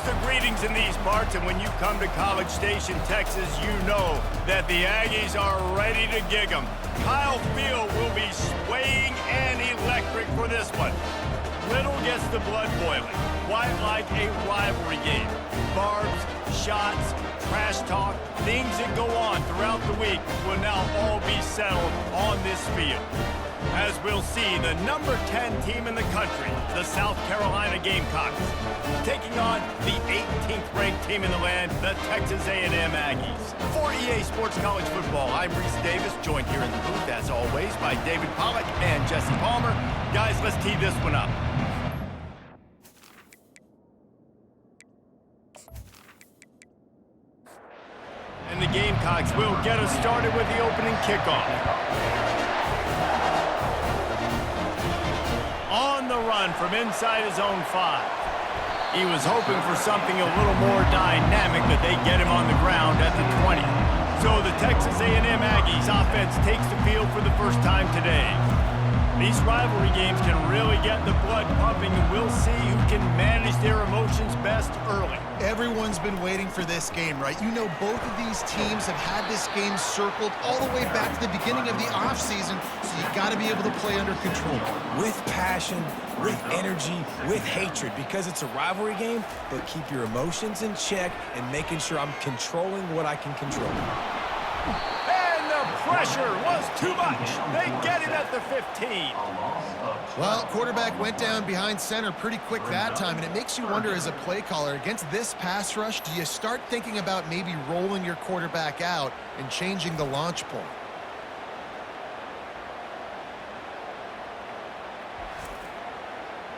the greetings in these parts, and when you come to College Station, Texas, you know that the Aggies are ready to gig 'em. Kyle Field will be swaying and electric for this one. Little gets the blood boiling, quite like a rivalry game. Barbs, shots, trash talk, things that go on throughout the week will now all be settled on this field. As we'll see, the number 10 team in the country, the South Carolina Gamecocks, taking on the 18th ranked team in the land, the Texas A&M Aggies. For EA Sports College Football, I'm Reese Davis, joined here in the booth, as always, by David Pollack and Jesse Palmer. Guys, let's tee this one up. And the Gamecocks will get us started with the opening kickoff. On the run from inside his own 5. He was hoping for something a little more dynamic, but they get him on the ground at the 20. So the Texas A&M Aggies offense takes the field for the first time today. These rivalry games can really get the blood pumping, and we'll see who can manage their emotions best early. Everyone's been waiting for this game, right? You know, both of these teams have had this game circled all the way back to the beginning of the offseason, so you got to be able to play under control. With passion, with energy, with hatred, because it's a rivalry game, but keep your emotions in check and making sure I'm controlling what I can control. Pressure was too much. They get him at the 15. Well, quarterback went down behind center pretty quick that time, and it makes you wonder as a play caller, against this pass rush, do you start thinking about maybe rolling your quarterback out and changing the launch point?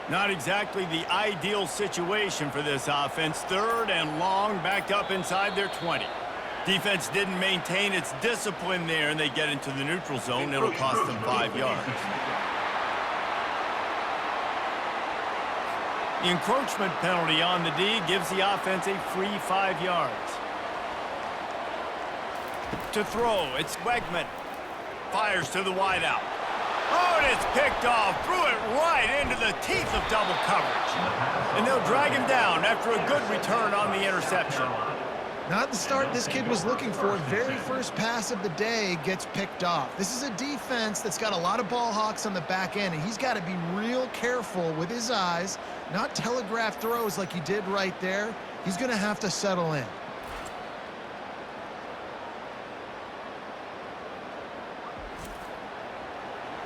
Not exactly the ideal situation for this offense. 3rd and long, backed up inside their 20. Defense didn't maintain its discipline there, and they get into the neutral zone. It'll cost them 5 yards. The encroachment penalty on the D gives the offense a free 5 yards. To throw, it's Wegman. Fires to the wideout. Oh, and it's picked off. Threw it right into the teeth of double coverage. And they'll drag him down after a good return on the interception. Not the start this kid was looking for. Very first pass of the day gets picked off. This is a defense that's got a lot of ball hawks on the back end, and he's got to be real careful with his eyes, not telegraph throws like he did right there. He's going to have to settle in.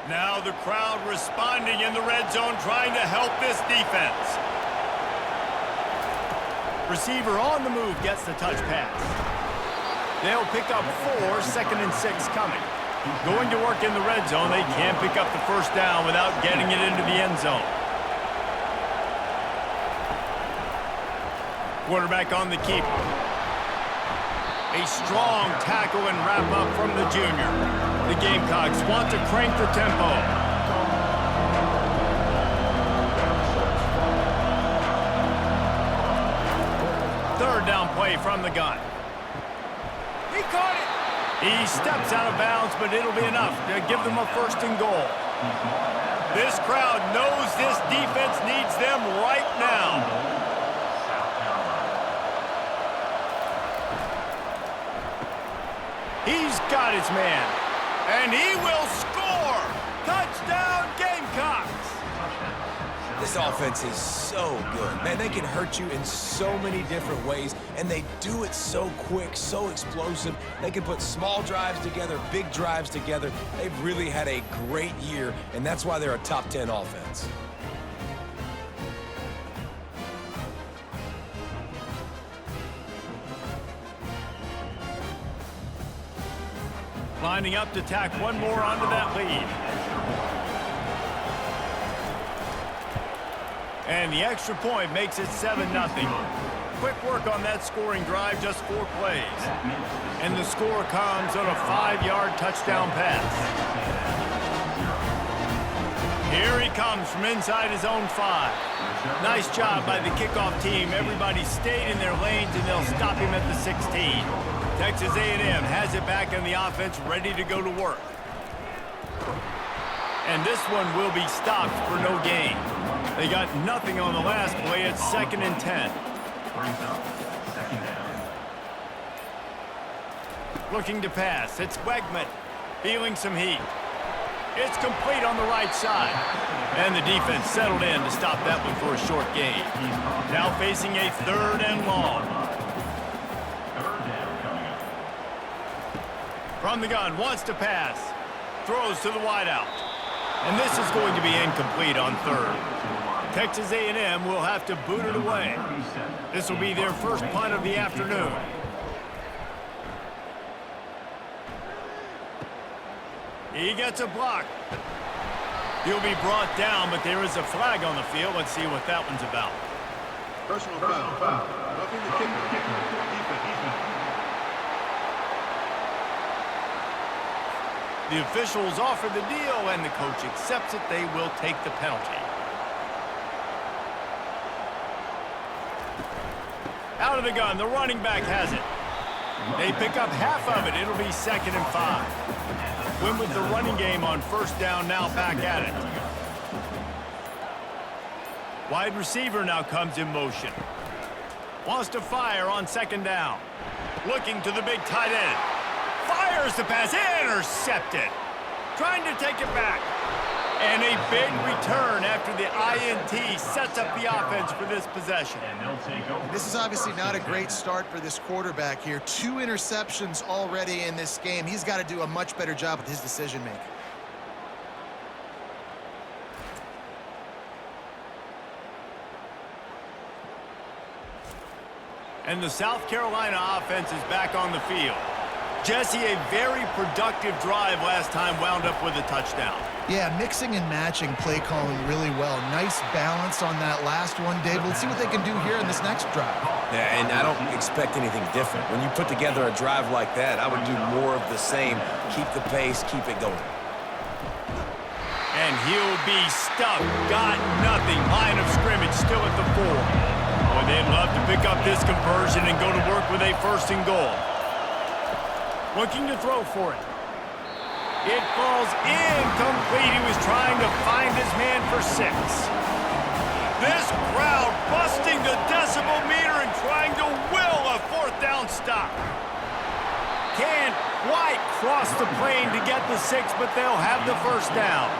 Now the crowd responding in the red zone, trying to help this defense. Receiver on the move gets the touch pass. They'll pick up 4, 2nd and 6 coming. Going to work in the red zone, they can't pick up the first down without getting it into the end zone. Quarterback on the keep. A strong tackle and wrap up from the junior. The Gamecocks want to crank the tempo. 3rd down play from the gun. He caught it. He steps out of bounds, but it'll be enough to give them a 1st and goal. This crowd knows this defense needs them right now. He's got his man, and he will score. Touchdown, Gamecocks. This offense is so good. Man, they can hurt you in so many different ways, and they do it so quick, so explosive. They can put small drives together, big drives together. They've really had a great year, and that's why they're a top 10 offense. Lining up to tack one more onto that lead. And the extra point makes it 7-0. Quick work on that scoring drive, just 4 plays. And the score comes on a 5-yard touchdown pass. Here he comes from inside his own 5. Nice job by the kickoff team. Everybody stayed in their lanes, and they'll stop him at the 16. Texas A&M has it back in the offense, ready to go to work. And this one will be stopped for no gain. They got nothing on the last play. It's 2nd and 10. Brings up second down. Looking to pass. It's Wegman. Feeling some heat. It's complete on the right side. And the defense settled in to stop that one for a short gain. Now facing a 3rd and long. Third down coming up. From the gun, wants to pass. Throws to the wideout. And this is going to be incomplete on 3rd. Texas A&M will have to boot it away. This will be their first punt of the afternoon. He gets a block. He'll be brought down, but there is a flag on the field. Let's see what that one's about. Personal foul. Roughing the kicker. The officials offer the deal, and the coach accepts it. They will take the penalty. Out of the gun, the running back has it. They pick up half of it. It'll be 2nd and 5. Win with the running game on 1st down, now back at it. Wide receiver now comes in motion. Wants to fire on 2nd down. Looking to the big tight end. Fires the pass, intercepted. Trying to take it back. And a big return after the INT sets up the offense for this possession. And they'll take over. This is obviously not a great start for this quarterback here. 2 interceptions already in this game. He's got to do a much better job with his decision-making. And the South Carolina offense is back on the field. Jesse, a very productive drive last time wound up with a touchdown. Yeah, mixing and matching play calling really well. Nice balance on that last one, Dave. Let's see what they can do here in this next drive. Yeah, and I don't expect anything different. When you put together a drive like that, I would do more of the same. Keep the pace, keep it going. And he'll be stuffed. Got nothing. Line of scrimmage still at the 4. Boy, they'd love to pick up this conversion and go to work with a 1st and goal. Looking to throw for it. It falls incomplete. He was trying to find his man for 6. This crowd busting the decibel meter and trying to will a 4th down stop. Can't quite cross the plane to get the 6, but they'll have the 1st down.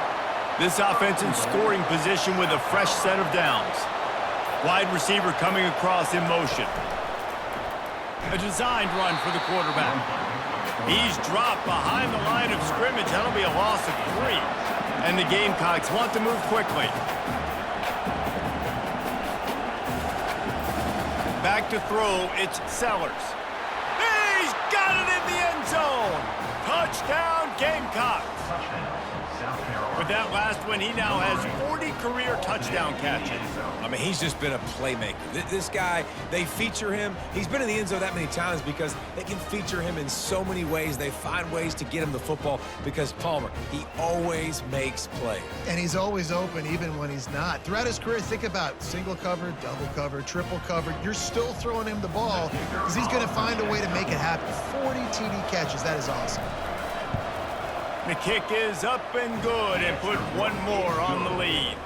This offense in scoring position with a fresh set of downs. Wide receiver coming across in motion. A designed run for the quarterback. He's dropped behind the line of scrimmage. That'll be a loss of 3. And the Gamecocks want to move quickly. Back to throw, it's Sellers. He's got it in the end zone. Touchdown, Gamecocks. South Carolina. With that last one, he now has 40 career touchdown catches. I mean, he's just been a playmaker. This guy, they feature him. He's been in the end zone that many times because they can feature him in so many ways. They find ways to get him the football because Palmer, he always makes plays. And he's always open even when he's not. Throughout his career, think about single cover, double cover, triple cover. You're still throwing him the ball because he's going to find a way to make it happen. 40 TD catches. That is awesome. The kick is up and good and put one more on the lead.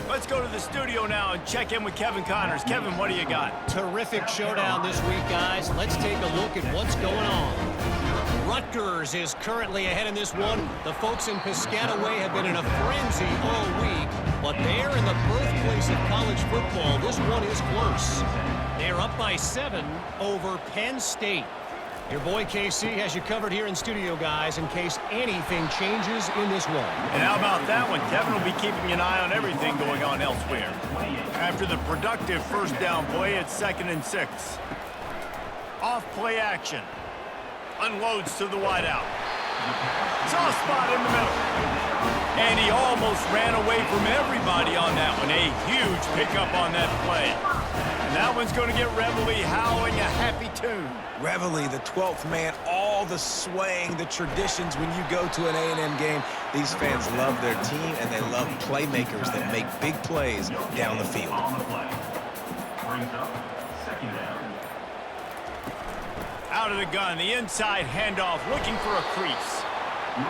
Let's go to the studio now and check in with Kevin Connors. Kevin, what do you got? Terrific showdown this week, guys. Let's take a look at what's going on. Rutgers is currently ahead in this one. The folks in Piscataway have been in a frenzy all week, but they're in the birthplace of college football. This one is close. They're up by 7 over Penn State. Your boy KC has you covered here in studio, guys, in case anything changes in this one. And how about that one? Kevin will be keeping an eye on everything going on elsewhere. After the productive 1st down play, it's 2nd and 6. Off play action. Unloads to the wideout. Soft spot in the middle. And he almost ran away from everybody on that one. A huge pickup on that play. And that one's going to get Reveille howling a happy tune. Reveille, the 12th man, all the swaying, the traditions when you go to an A&M game. These fans love their team, and they love playmakers that make big plays down the field. On the play. Brings up second down. Out of the gun, the inside handoff, looking for a crease.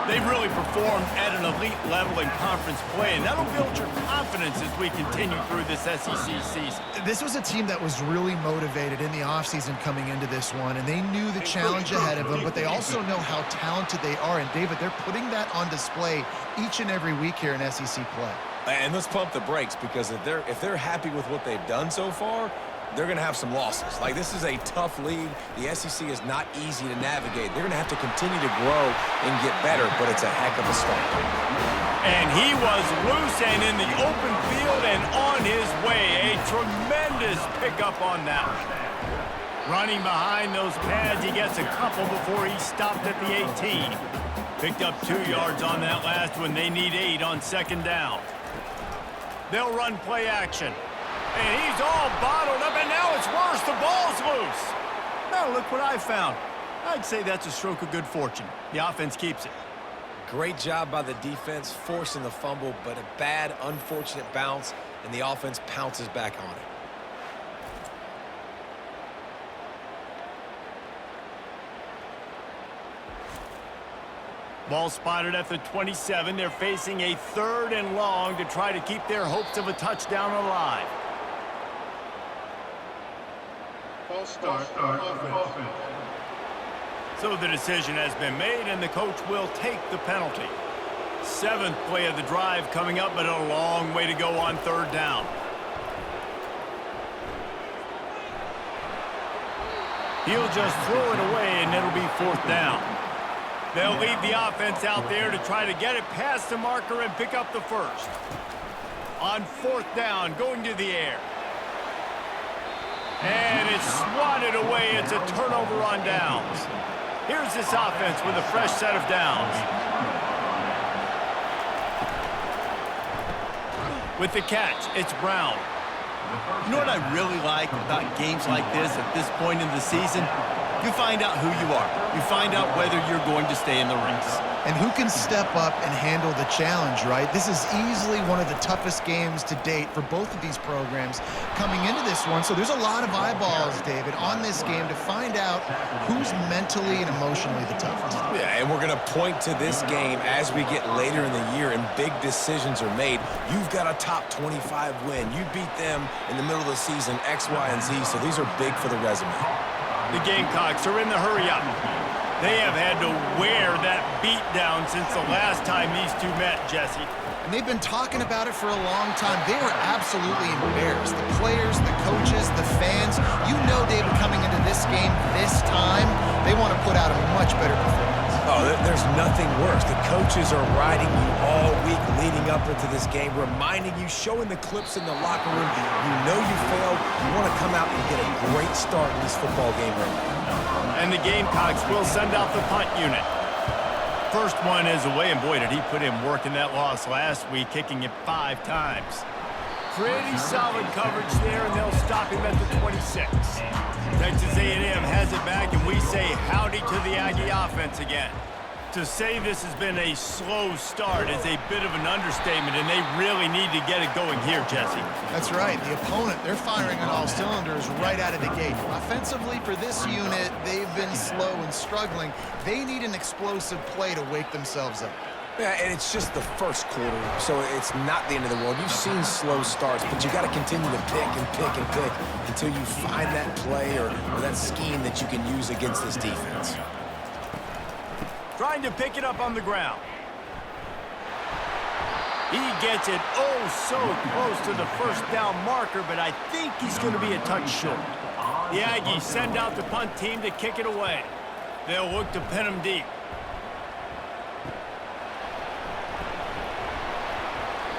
They've really performed at an elite level in conference play, and that'll build your confidence as we continue through this SEC season. This was a team that was really motivated in the offseason coming into this one, and they knew the challenge ahead of them, but they also know how talented they are. And, David, they're putting that on display each and every week here in SEC play. And let's pump the brakes, because if they're happy with what they've done so far, they're going to have some losses. Like, this is a tough league. The SEC is not easy to navigate. They're going to have to continue to grow and get better, but it's a heck of a start. And he was loose and in the open field and on his way. A tremendous pickup on that one. Running behind those pads, he gets a couple before he stopped at the 18. Picked up 2 yards on that last one. They need 8 on second down. They'll run play action. And he's all bottled up, and now it's worse. The ball's loose. Now look what I found. I'd say that's a stroke of good fortune. The offense keeps it. Great job by the defense forcing the fumble, but a bad, unfortunate bounce, and the offense pounces back on it. Ball spotted at the 27. They're facing a 3rd and long to try to keep their hopes of a touchdown alive. False start. Offense. So the decision has been made, and the coach will take the penalty. 7th play of the drive coming up, but a long way to go on 3rd down. He'll just throw it away, and it'll be 4th down. They'll leave the offense out there to try to get it past the marker and pick up the first. On 4th down, going to the air. And it's swatted away. It's a turnover on downs. Here's this offense with a fresh set of downs. With the catch, it's Brown. You know what I really like about games like this at this point in the season? You find out who you are. You find out whether you're going to stay in the race. And who can step up and handle the challenge, right? This is easily one of the toughest games to date for both of these programs coming into this one. So there's a lot of eyeballs, David, on this game to find out who's mentally and emotionally the toughest. Yeah, and we're going to point to this game as we get later in the year and big decisions are made. You've got a top 25 win. You beat them in the middle of the season, X, Y, and Z, so these are big for the resume. The Gamecocks are in the hurry-up. They have had to wear that beat down since the last time these two met, Jesse. And they've been talking about it for a long time. They were absolutely embarrassed. The players, the coaches, the fans. You know, David, coming into this game this time, they want to put out a much better performance. Oh, there's nothing worse. The coaches are riding you all week leading up into this game, reminding you, showing the clips in the locker room. You know you failed. You want to come out and get a great start in this football game right now. And the Gamecocks will send out the punt unit. First one is away, and boy, did he put in work in that loss last week, kicking it 5 times. Pretty solid coverage there, and they'll stop him at the 26. Texas A&M has it back, and we say howdy to the Aggie offense again. To say this has been a slow start is a bit of an understatement, and they really need to get it going here, Jesse. That's right. The opponent, they're firing on all cylinders right out of the gate. Offensively, for this unit, they've been slow and struggling. They need an explosive play to wake themselves up. Yeah, and it's just the first quarter, so it's not the end of the world. You've seen slow starts, but you got to continue to pick and pick and pick until you find that play or that scheme that you can use against this defense. Trying to pick it up on the ground. He gets it so close to the first down marker, but I think he's going to be a touch short. The Aggies send out the punt team to kick it away. They'll look to pin him deep.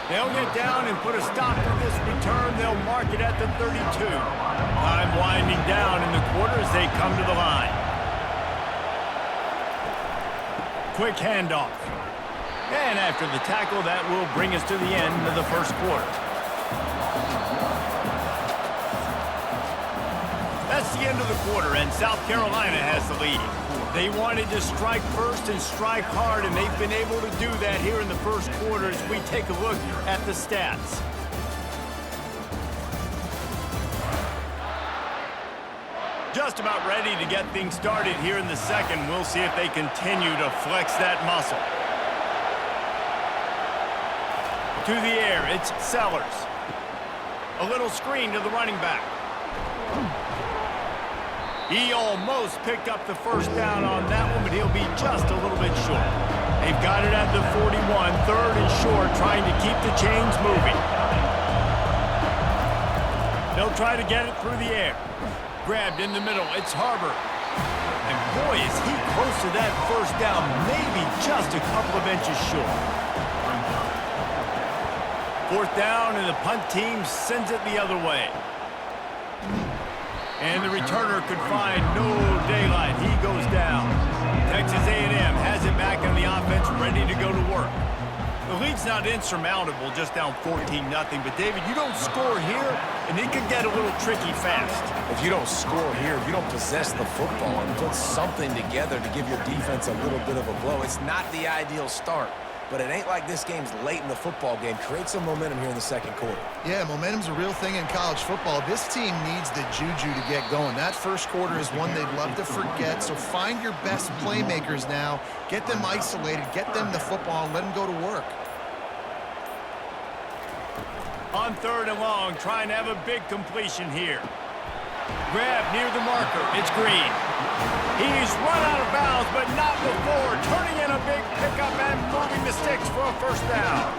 They'll get down and put a stop to this return. They'll mark it at the 32. Time winding down in the quarter as they come to the line. Quick handoff. And after the tackle, that will bring us to the end of the first quarter. That's the end of the quarter, and South Carolina has the lead. They wanted to strike first and strike hard, and they've been able to do that here in the first quarter as we take a look at the stats. Just about ready to get things started here in the second. We'll see if they continue to flex that muscle. To the air, it's Sellers. A little screen to the running back. He almost picked up the first down on that one, but he'll be just a little bit short. They've got it at the 41, third and short, trying to keep the chains moving. They'll try to get it through the air. Grabbed in the middle, it's Harbor. And boy, is he close to that first down, maybe just a couple of inches short. Fourth down, and the punt team sends it the other way. And the returner could find no daylight. He goes down. Texas A&M has it back on the offense, ready to go to work. The lead's not insurmountable, just down 14-0. But, David, you don't score here, and it can get a little tricky fast. If you don't score here, if you don't possess the football and put something together to give your defense a little bit of a blow, it's not the ideal start. But it ain't like this game's late in the football game. Create some momentum here in the second quarter. Yeah, momentum's a real thing in college football. This team needs the juju to get going. That first quarter is one they'd love to forget, so find your best playmakers now. Get them isolated, get them the football, and let them go to work. On third and long, trying to have a big completion here. Grab near the marker. It's Green. He's run out of bounds, but not before. Turning in a big pickup and moving the sticks for a first down.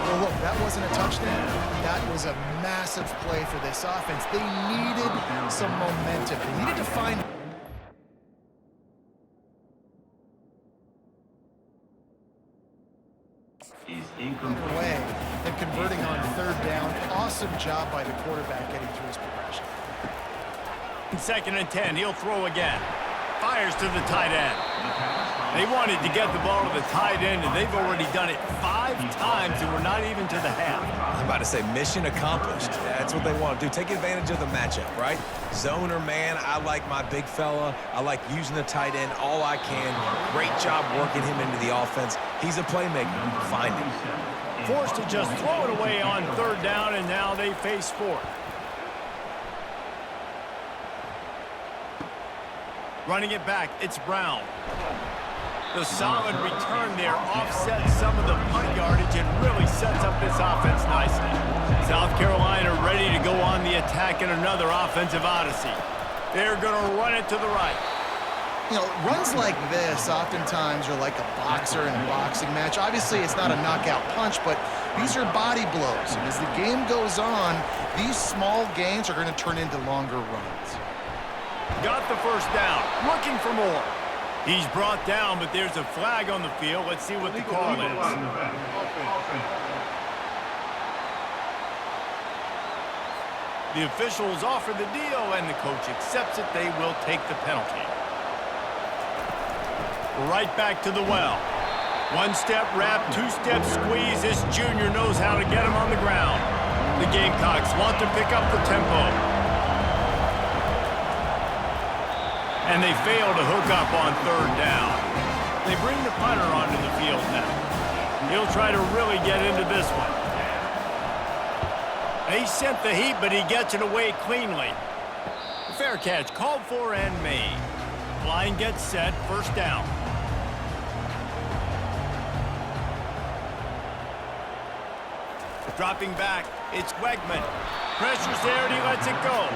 Well, look, that wasn't a touchdown. That was a massive play for this offense. They needed some momentum. They needed to find... Is incomplete. away and converting on third down. Awesome job by the quarterback getting through his progression. Second and 10, he'll throw again. Fires to the tight end. They wanted to get the ball to the tight end, and they've already done it 5 times, and we're not even to the half. I'm about to say mission accomplished. That's what they want to do. Take advantage of the matchup, right? Zone or man, I like my big fella. I like using the tight end all I can. Great job working him into the offense. He's a playmaker. Find him. Forced to just throw it away on third down, and now they face fourth. Running it back, it's Brown. The solid return there offsets some of the punt yardage and really sets up this offense nicely. South Carolina ready to go on the attack in another offensive odyssey. They're going to run it to the right. You know, runs like this oftentimes are like a boxer in a boxing match. Obviously, it's not a knockout punch, but these are body blows. And as the game goes on, these small gains are going to turn into longer runs. Got the first down, looking for more. He's brought down, but there's a flag on the field. Let's see what the call is. The officials offer the deal, and the coach accepts it. They will take the penalty. Right back to the well. One-step wrap, two-step squeeze. This junior knows how to get him on the ground. The Gamecocks want to pick up the tempo. And they fail to hook up on third down. They bring the punter onto the field now. He'll try to really get into this one. He sent the heat, but he gets it away cleanly. Fair catch, called for and made. Line gets set, first down. Dropping back, it's Wegman. Pressure's there, and he lets it go.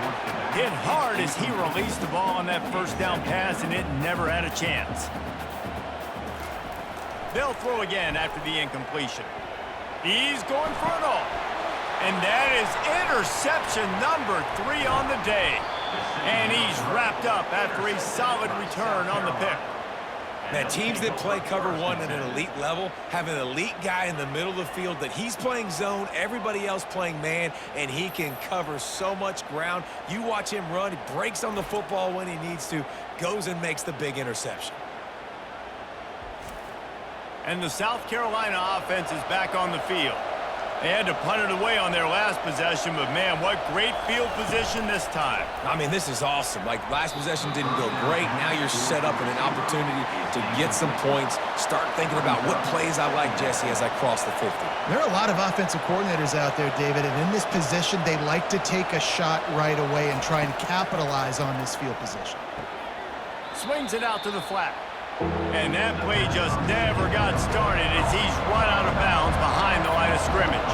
Hit hard as he released the ball on that first down pass, and it never had a chance. They'll throw again after the incompletion. He's going for it all. And that is interception number 3 on the day. And he's wrapped up after a solid return on the pick. Now, teams that play cover one at an elite level have an elite guy in the middle of the field that he's playing zone, everybody else playing man, and he can cover so much ground. You watch him run, he breaks on the football when he needs to, goes and makes the big interception. And the South Carolina offense is back on the field. They had to punt it away on their last possession, but man, what great field position this time. I mean, this is awesome. Like, last possession didn't go great. Now you're set up in an opportunity to get some points. Start thinking about what plays I like, Jesse, as I cross the 50. There are a lot of offensive coordinators out there, David, and in this position, they like to take a shot right away and try and capitalize on this field position. Swings it out to the flat. And that play just never got started as he's run out of bounds behind the line of scrimmage.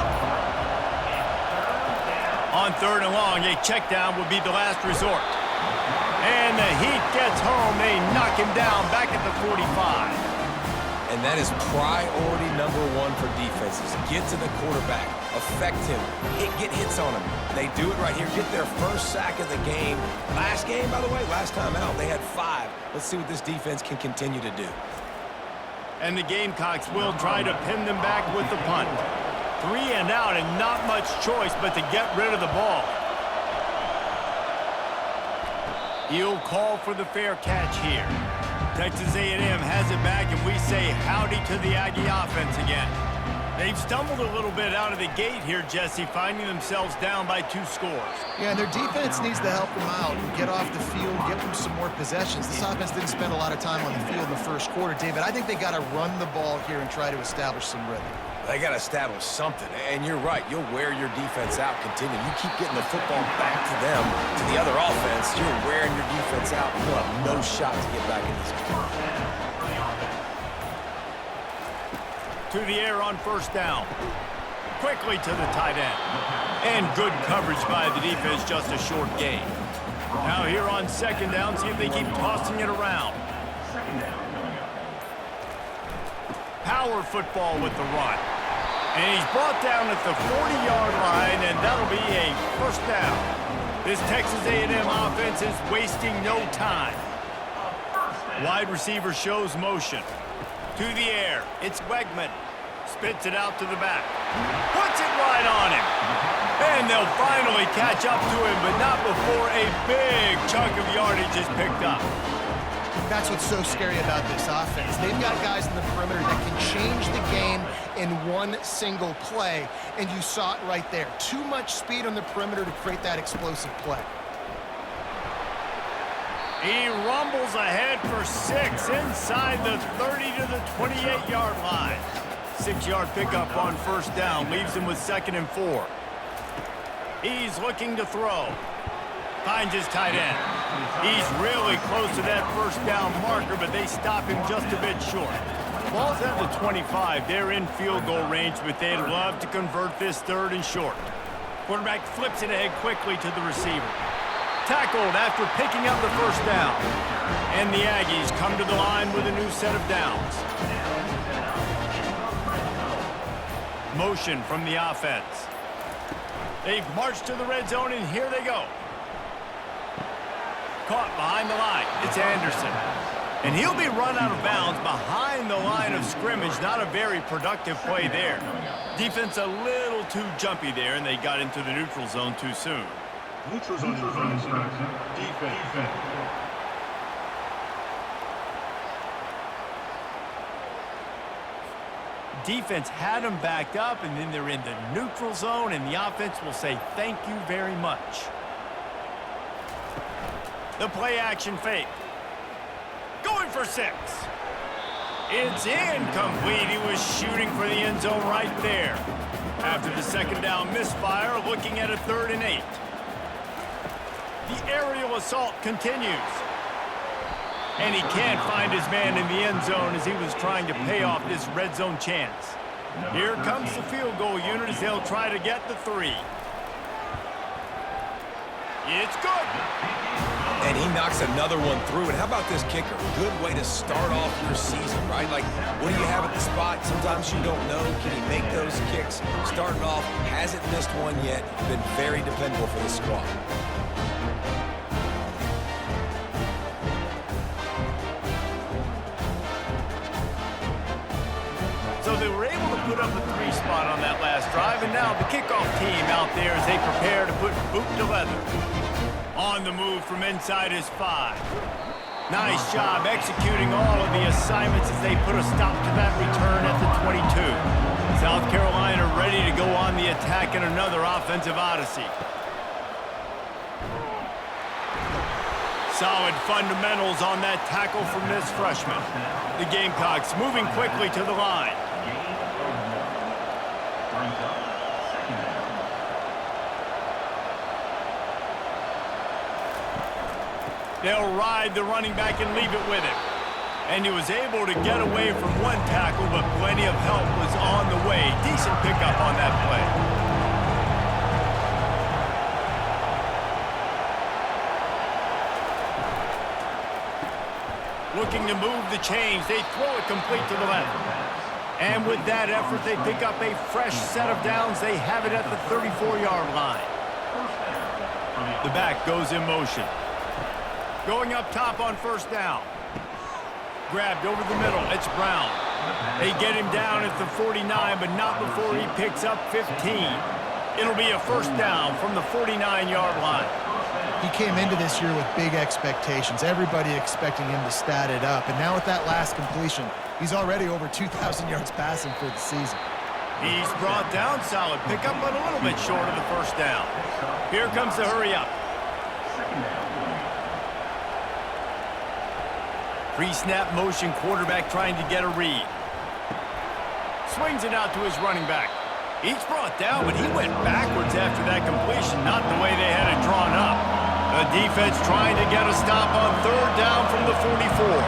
On 3rd and long, a check down would be the last resort. And the Heat gets home. They knock him down back at the 45. And that is priority number 1 for defenses. Get to the quarterback. Affect him. Get hits on him. They do it right here. Get their first sack of the game. Last game, by the way, last time out, they had 5. Let's see what this defense can continue to do. And the Gamecocks will try to pin them back with the punt. 3 and out and not much choice but to get rid of the ball. He'll call for the fair catch here. Texas A&M has it back, and we say howdy to the Aggie offense again. They've stumbled a little bit out of the gate here, Jesse, finding themselves down by 2 scores. Yeah, and their defense needs to help them out and get off the field, get them some more possessions. This offense didn't spend a lot of time on the field in the first quarter, David. I think they got to run the ball here and try to establish some rhythm. They got to establish something, and you're right. You'll wear your defense out, continue. You keep getting the football back to them, to the other offense, you're wearing your defense out. You'll have no shot to get back in this game. To the air on 1st down. Quickly to the tight end. And good coverage by the defense, just a short gain. Now here on 2nd down, see if they keep tossing it around. Power football with the run. And he's brought down at the 40-yard line, and that'll be a 1st down. This Texas A&M offense is wasting no time. Wide receiver shows motion. To the air, it's Wegman. Spits it out to the back. Puts it right on him. And they'll finally catch up to him, but not before a big chunk of yardage is picked up. That's what's so scary about this offense. They've got guys in the perimeter that can change the game in one single play, and you saw it right there. Too much speed on the perimeter to create that explosive play. He rumbles ahead for 6 inside the 30 to the 28-yard line. 6-yard pickup on 1st down leaves him with 2nd and 4. He's looking to throw. Finds his tight end. He's really close to that 1st down marker, but they stop him just a bit short. Ball's at the 25. They're in field goal range, but they'd love to convert this 3rd and short. Quarterback flips it ahead quickly to the receiver. Tackled after picking up the 1st down. And the Aggies come to the line with a new set of downs. Motion from the offense. They've marched to the red zone, and here they go. Caught behind the line. It's Anderson. And he'll be run out of bounds behind the line of scrimmage. Not a very productive play there. Defense a little too jumpy there, and they got into the neutral zone too soon. Neutral zone defense. Defense had them backed up, and then they're in the neutral zone, and the offense will say thank you very much. The play action fake. Going for 6. It's incomplete. He was shooting for the end zone right there. After the 2nd down misfire, looking at a 3rd and 8. The aerial assault continues. And he can't find his man in the end zone as he was trying to pay off this red zone chance. Here comes the field goal unit as they'll try to get the 3. It's good. And he knocks another one through. And how about this kicker? Good way to start off your season, right? Like, what do you have at the spot? Sometimes you don't know. Can he make those kicks? Starting off, hasn't missed one yet. Been very dependable for the squad. So they were able to put up a 3 spot on that last drive, and now the kickoff team out there as they prepare to put boot to leather. On the move from inside his 5. Nice job executing all of the assignments as they put a stop to that return at the 22. South Carolina ready to go on the attack in another offensive odyssey. Solid fundamentals on that tackle from this freshman. The Gamecocks moving quickly to the line. They'll ride the running back and leave it with him. And he was able to get away from one tackle, but plenty of help was on the way. Decent pickup on that play. Looking to move the chains. They throw it complete to the left. And with that effort, they pick up a fresh set of downs. They have it at the 34-yard line. The back goes in motion. Going up top on first down. Grabbed over the middle. It's Brown. They get him down at the 49, but not before he picks up 15. It'll be a first down from the 49-yard line. He came into this year with big expectations. Everybody expecting him to stat it up. And now with that last completion, he's already over 2,000 yards passing for the season. He's brought down. Solid pickup, but a little bit short of the first down. Here comes the hurry up. Pre-snap motion, quarterback trying to get a read. Swings it out to his running back. He's brought down, but he went backwards after that completion, not the way they had it drawn up. The defense trying to get a stop on third down from the 44.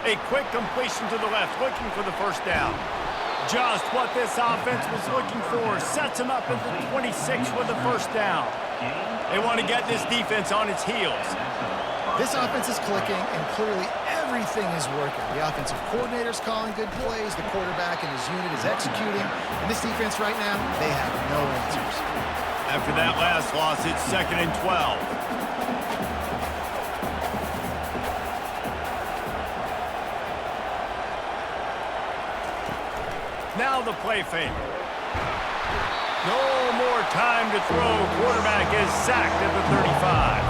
A quick completion to the left, looking for the first down. Just what this offense was looking for. Sets him up at the 26 with the first down. They want to get this defense on its heels. This offense is clicking, and clearly everything is working. The offensive coordinator's calling good plays. The quarterback and his unit is executing. And this defense right now, they have no answers. After that last loss, it's 2nd and 12. Now the play fake. No more time to throw. Quarterback is sacked at the 35.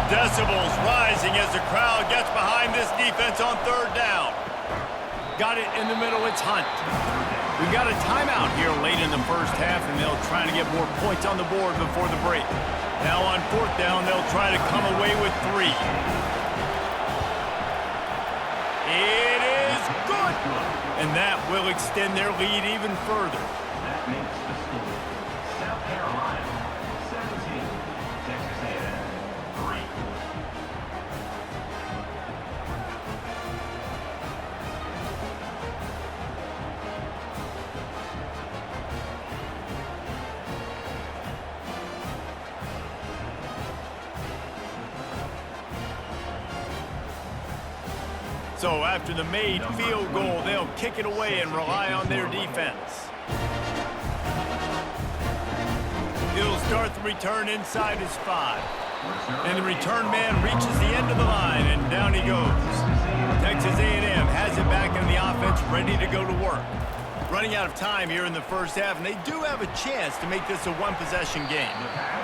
Decibels rising as the crowd gets behind this defense on third down. Got it in the middle. It's Hunt. We've got a timeout here late in the first half, and they'll try to get more points on the board before the break. Now on fourth down, they'll try to come away with 3. It is good. And that will extend their lead even further. That makes the score South Carolina 17, Texas A&M 3. So after the made field goal, they'll kick it away and rely on their defense. He'll start the return inside his 5. And the return man reaches the end of the line, and down he goes. Texas A&M has it back in the offense, ready to go to work. Running out of time here in the first half, and they do have a chance to make this a one-possession game.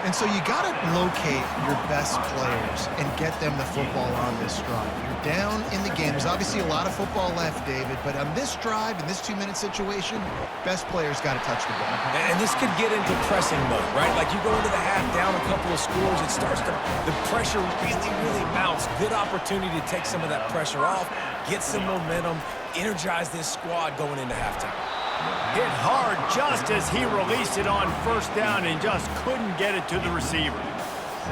And so you got to locate your best players and get them the football on this drive. You're down in the game. There's obviously a lot of football left, David, but on this drive, in this 2-minute situation, best players got to touch the ball. And this could get into pressing mode, right? Like you go into the half down a couple of scores, it starts to, the pressure really mounts. Good opportunity to take some of that pressure off, get some momentum, energize this squad going into halftime. Hit hard just as he released it on first down and just couldn't get it to the receiver.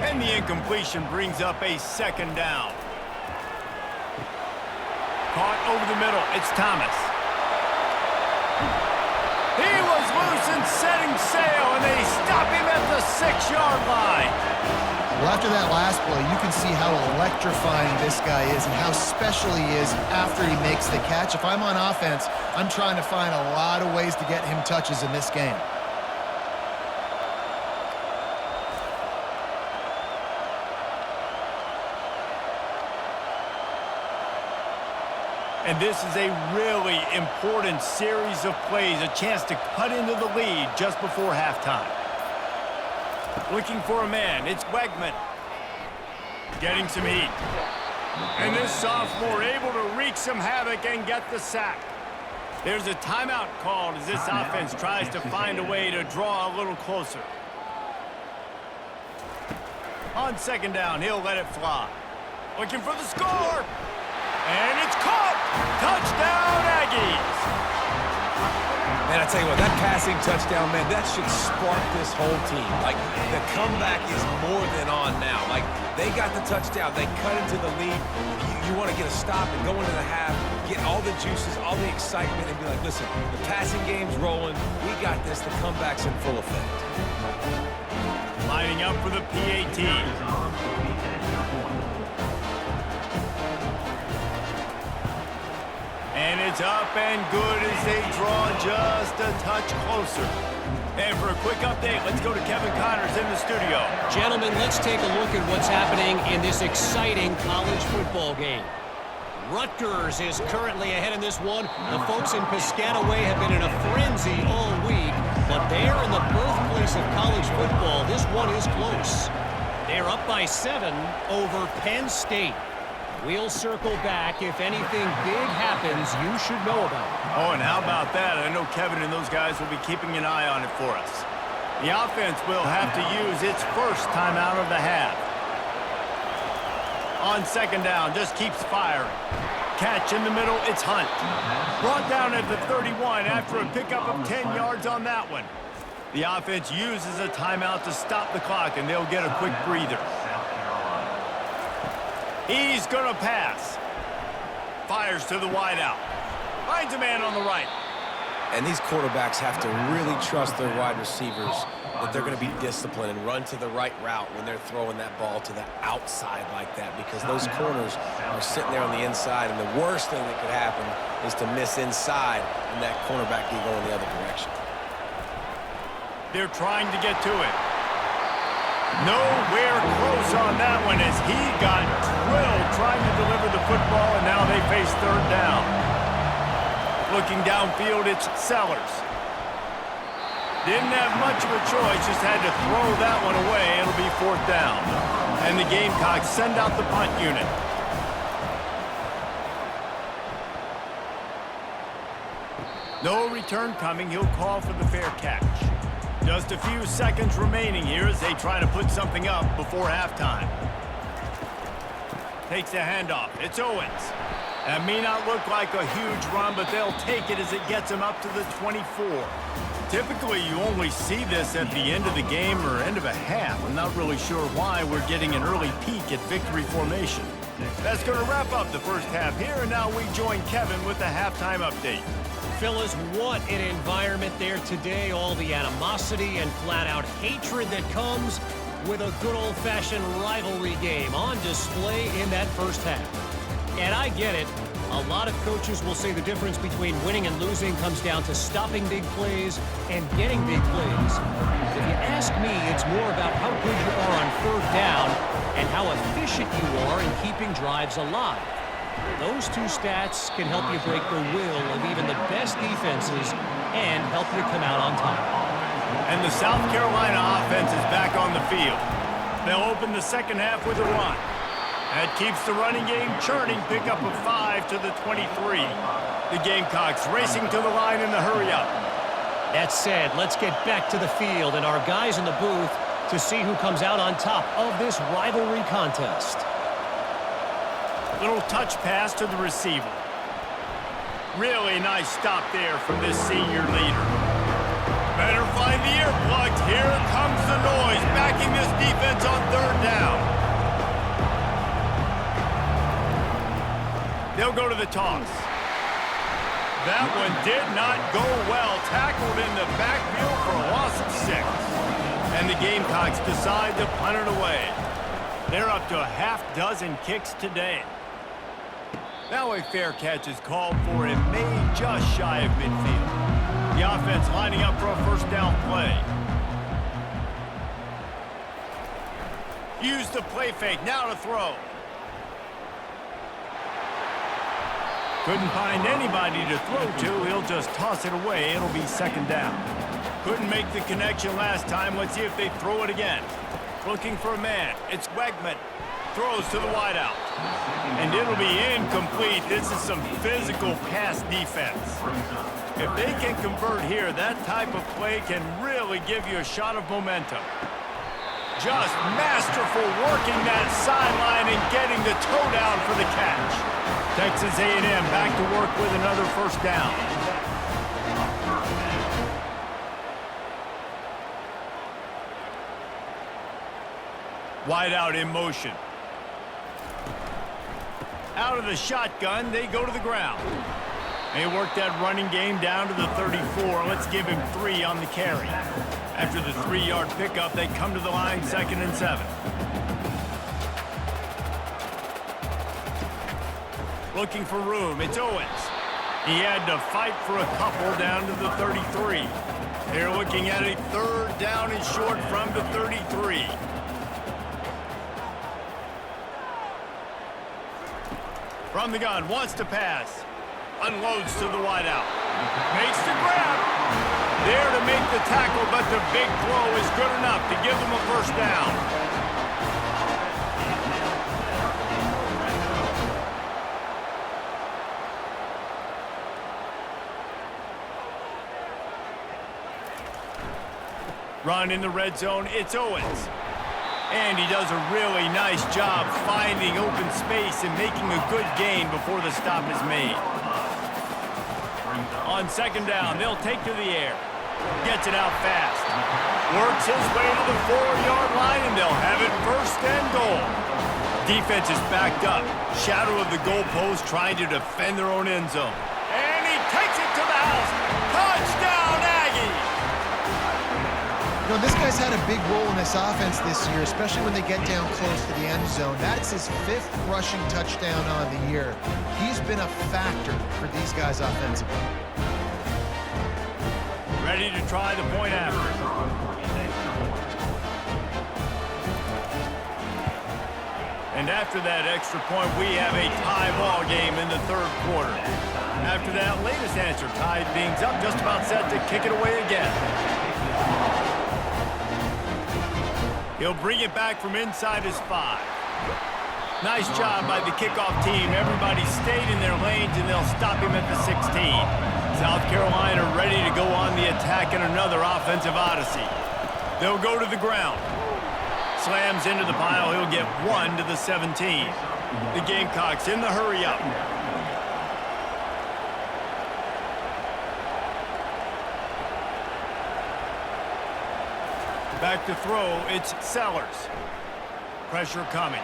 And the incompletion brings up a 2nd down. Caught over the middle. It's Thomas. He was loose and setting sail, and they stop him at the 6-yard line. Well, after that last play, you can see how electrifying this guy is and how special he is after he makes the catch. If I'm on offense, I'm trying to find a lot of ways to get him touches in this game. And this is a really important series of plays, a chance to cut into the lead just before halftime. Looking for a man, it's Wegman. Getting some heat. And this sophomore able to wreak some havoc and get the sack. There's a timeout called as this offense tries to find a way to draw a little closer. On 2nd down, he'll let it fly. Looking for the score. And it's caught! Touchdown, Aggies! Man, I tell you what, that passing touchdown, man, that should spark this whole team. Like, the comeback is more than on now. Like, they got the touchdown. They cut into the lead. You want to get a stop and go into the half, get all the juices, all the excitement, and be like, listen, the passing game's rolling. We got this. The comeback's in full effect. Lining up for the PAT. And it's up and good as they draw just a touch closer. And for a quick update, let's go to Kevin Connors in the studio. Gentlemen, let's take a look at what's happening in this exciting college football game. Rutgers is currently ahead in this one. The folks in Piscataway have been in a frenzy all week, but there in the birthplace of college football, this one is close. They're up by 7 over Penn State. We'll circle back. If anything big happens, you should know about it. Oh, and how about that? I know Kevin and those guys will be keeping an eye on it for us. The offense will have to use its first timeout of the half. On second down, just keeps firing. Catch in the middle, it's Hunt. Brought down at the 31 after a pickup of 10 yards on that one. The offense uses a timeout to stop the clock, and they'll get a quick breather. He's going to pass. Fires to the wideout. Finds a man on the right. And these quarterbacks have to really trust their wide receivers that they're going to be disciplined and run to the right route when they're throwing that ball to the outside like that, because those corners are sitting there on the inside, and the worst thing that could happen is to miss inside and that cornerback can go in the other direction. They're trying to get to it. Nowhere close on that one as he got drilled trying to deliver the football, and now they face third down. Looking downfield, it's Sellers. Didn't have much of a choice, just had to throw that one away. It'll be fourth down. And the Gamecocks send out the punt unit. No return coming. He'll call for the fair catch. Just a few seconds remaining here as they try to put something up before halftime. Takes the handoff. It's Owens. That may not look like a huge run, but they'll take it as it gets him up to the 24. Typically, you only see this at the end of the game or end of a half. I'm not really sure why we're getting an early peek at victory formation. That's going to wrap up the first half here, and now we join Kevin with the halftime update. Phyllis, what an environment there today. All the animosity and flat-out hatred that comes with a good old-fashioned rivalry game on display in that first half. And I get it. A lot of coaches will say the difference between winning and losing comes down to stopping big plays and getting big plays. If you ask me, it's more about how good you are on third down and how efficient you are in keeping drives alive. Those two stats can help you break the will of even the best defenses and help you come out on top. And the South Carolina offense is back on the field. They'll open the second half with a run. That keeps the running game churning. Pickup of 5 to the 23. The Gamecocks racing to the line in the hurry-up. That said, let's get back to the field and our guys in the booth to see who comes out on top of this rivalry contest. Little touch pass to the receiver. Really nice stop there from this senior leader. Better find the earplugs. Here comes the noise, backing this defense on third down. They'll go to the toss. That one did not go well. Tackled in the backfield for a loss of 6. And the Gamecocks decide to punt it away. They're up to a half-dozen kicks today. Now a fair catch is called for and made just shy of midfield. The offense lining up for a first down play. Use the play fake, now to throw. Couldn't find anybody to throw to. He'll just toss it away. It'll be second down. Couldn't make the connection last time. Let's see if they throw it again. Looking for a man. It's Wegman. Throws to the wideout. And it'll be incomplete. This is some physical pass defense. If they can convert here, that type of play can really give you a shot of momentum. Just masterful working that sideline and getting the toe down for the catch. Texas A&M back to work with another first down. Wide out in motion. Out of the shotgun, they go to the ground. They work that running game down to the 34. Let's give him 3 on the carry. After the 3-yard pickup, they come to the line 2nd and 7. Looking for room, it's Owens. He had to fight for a couple down to the 33. They're looking at a 3rd down and short from the 33. From the gun, wants to pass. Unloads to the wideout. Makes the grab. There to make the tackle, but the big throw is good enough to give them a 1st down. Run in the red zone, it's Owens. And he does a really nice job finding open space and making a good gain before the stop is made. On 2nd down, they'll take to the air. Gets it out fast. Works his way to the 4-yard line, and they'll have it 1st and goal. Defense is backed up. Shadow of the goalpost trying to defend their own end zone. And he takes it to the house. Touchdown, Aggies! You know, this guy's had a big role in this offense this year, especially when they get down close to the end zone. That's his 5th rushing touchdown on the year. He's been a factor for these guys offensively. Ready to try the point after. And after that extra point, we have a tie ball game in the 3rd quarter. After that latest answer, tied things up, just about set to kick it away again. He'll bring it back from inside his 5. Nice job by the kickoff team. Everybody stayed in their lanes, and they'll stop him at the 16. South Carolina ready to go on the attack in another offensive odyssey. They'll go to the ground. Slams into the pile. He'll get 1 to the 17. The Gamecocks in the hurry-up. Back to throw, it's Sellers. Pressure coming.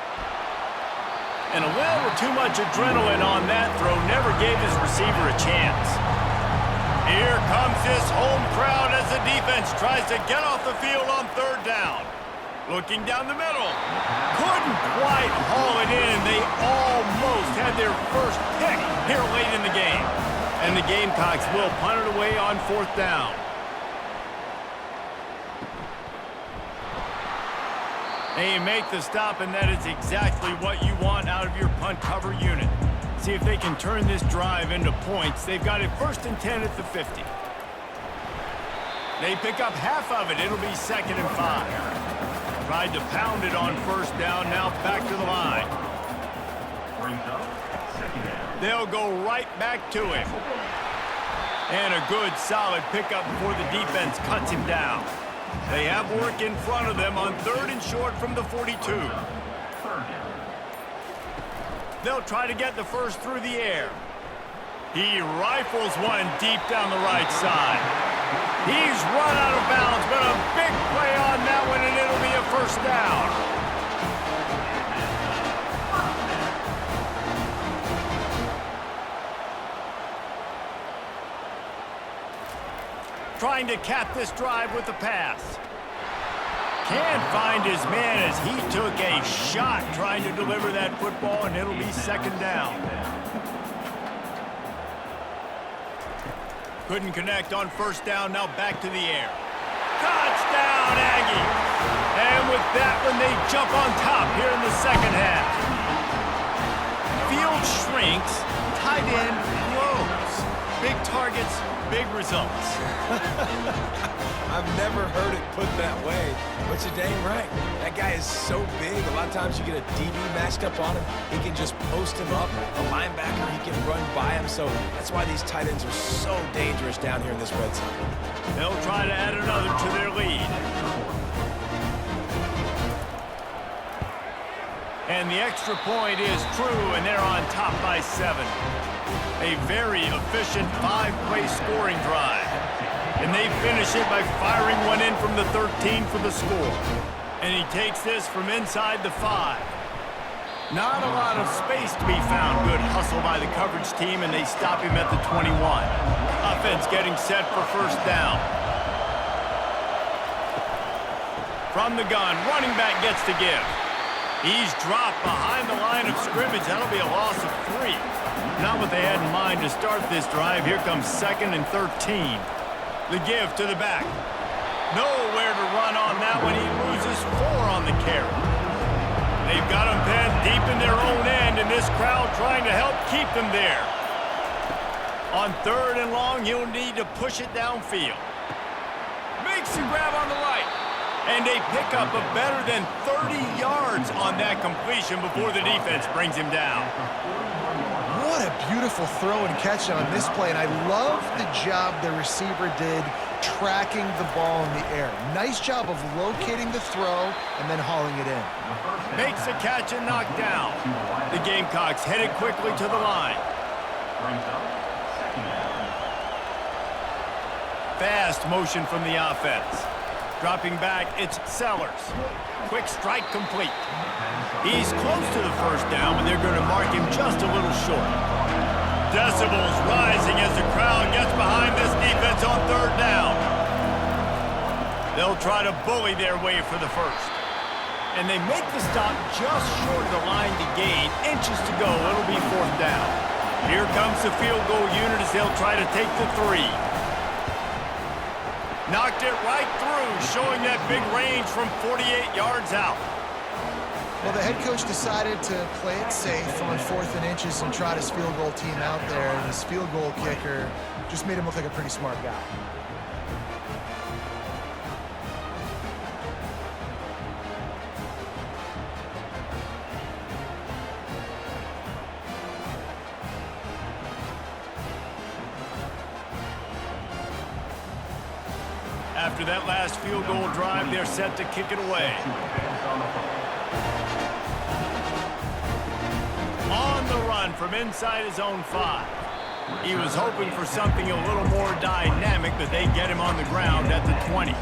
And a little too much adrenaline on that throw never gave his receiver a chance. Here comes this home crowd as the defense tries to get off the field on 3rd down. Looking down the middle. Couldn't quite haul it in. They almost had their first pick here late in the game. And the Gamecocks will punt it away on 4th down. They make the stop, and that is exactly what you want out of your punt cover unit. See if they can turn this drive into points. They've got it 1st and 10 at the 50. They pick up half of it. It'll be 2nd and 5. Tried to pound it on 1st down. Now back to the line. They'll go right back to him. And a good, solid pickup before the defense cuts him down. They have work in front of them on 3rd and short from the 42. They'll try to get the 1st through the air. He rifles one deep down the right side. He's run out of bounds, but a big play on that one, and it'll be a 1st down. Trying to cap this drive with the pass. Can't find his man as he took a shot trying to deliver that football, and it'll be 2nd down. Couldn't connect on 1st down, now back to the air. Touchdown, Aggies! And with that one, they jump on top here in the 2nd half. Field shrinks, tight end grows. Big targets, big results. I've never heard it put that way, but you're dang right. That guy is so big. A lot of times you get a DB matched up on him. He can just post him up. A linebacker, he can run by him. So that's why these tight ends are so dangerous down here in this red zone. They'll try to add another to their lead. And the extra point is true, and they're on top by 7. A very efficient 5-play scoring drive. And they finish it by firing one in from the 13 for the score. And he takes this from inside the 5. Not a lot of space to be found. Good hustle by the coverage team, and they stop him at the 21. Offense getting set for first down. From the gun, running back gets to give. He's dropped behind the line of scrimmage. That'll be a loss of 3. Not what they had in mind to start this drive. Here comes 2nd and 13. The give to the back. Nowhere to run on that one. He loses 4 on the carry. They've got him pinned deep in their own end, and this crowd trying to help keep them there. On 3rd and long, he'll need to push it downfield. Makes a grab on the right. And they pick up a better than 30 yards on that completion before the defense brings him down. What a beautiful throw and catch on this play, and I love the job the receiver did tracking the ball in the air. Nice job of locating the throw and then hauling it in. Makes a catch and knocked down. The Gamecocks headed quickly to the line. Fast motion from the offense. Dropping back, it's Sellers. Quick strike complete. He's close to the first down, but they're going to mark him just a little short. Decibels rising as the crowd gets behind this defense on 3rd down. They'll try to bully their way for the first. And they make the stop just short of the line to gain. Inches to go, it'll be 4th down. Here comes the field goal unit as they'll try to take the 3. Knocked it right through, showing that big range from 48 yards out. Well, the head coach decided to play it safe on 4th and inches and trot his field goal team out there, and his field goal kicker just made him look like a pretty smart guy. After that last field goal drive, they're set to kick it away. On the run from inside his own 5. He was hoping for something a little more dynamic, but they get him on the ground at the 20.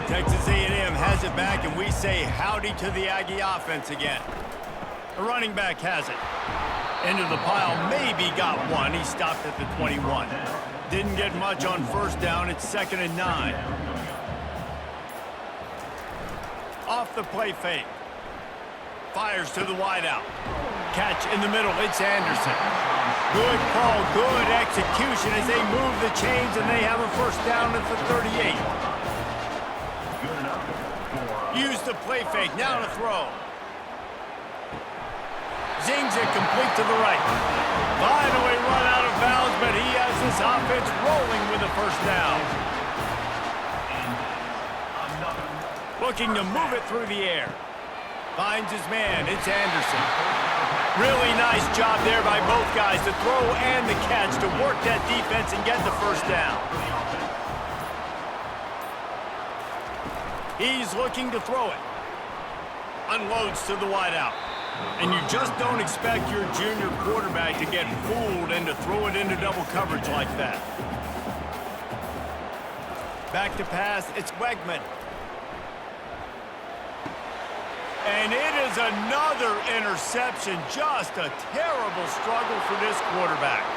Texas A&M has it back, and we say howdy to the Aggie offense again. The running back has it. Into the pile, maybe got one. He stopped at the 21. Didn't get much on first down. It's 2nd and 9. Off the play fake. Fires to the wideout. Catch in the middle. It's Anderson. Good call, good execution as they move the chains, and they have a first down at the 38. Use the play fake. Now to throw. Zings it complete to the right. Finally run out of bounds, but he has this offense rolling with a first down. Looking to move it through the air. Finds his man. It's Anderson. Really nice job there by both guys, the throw and the catch, to work that defense and get the first down. He's looking to throw it. Unloads to the wideout. And you just don't expect your junior quarterback to get fooled and to throw it into double coverage like that. Back to pass, it's Wegman. And it is another interception. Just a terrible struggle for this quarterback.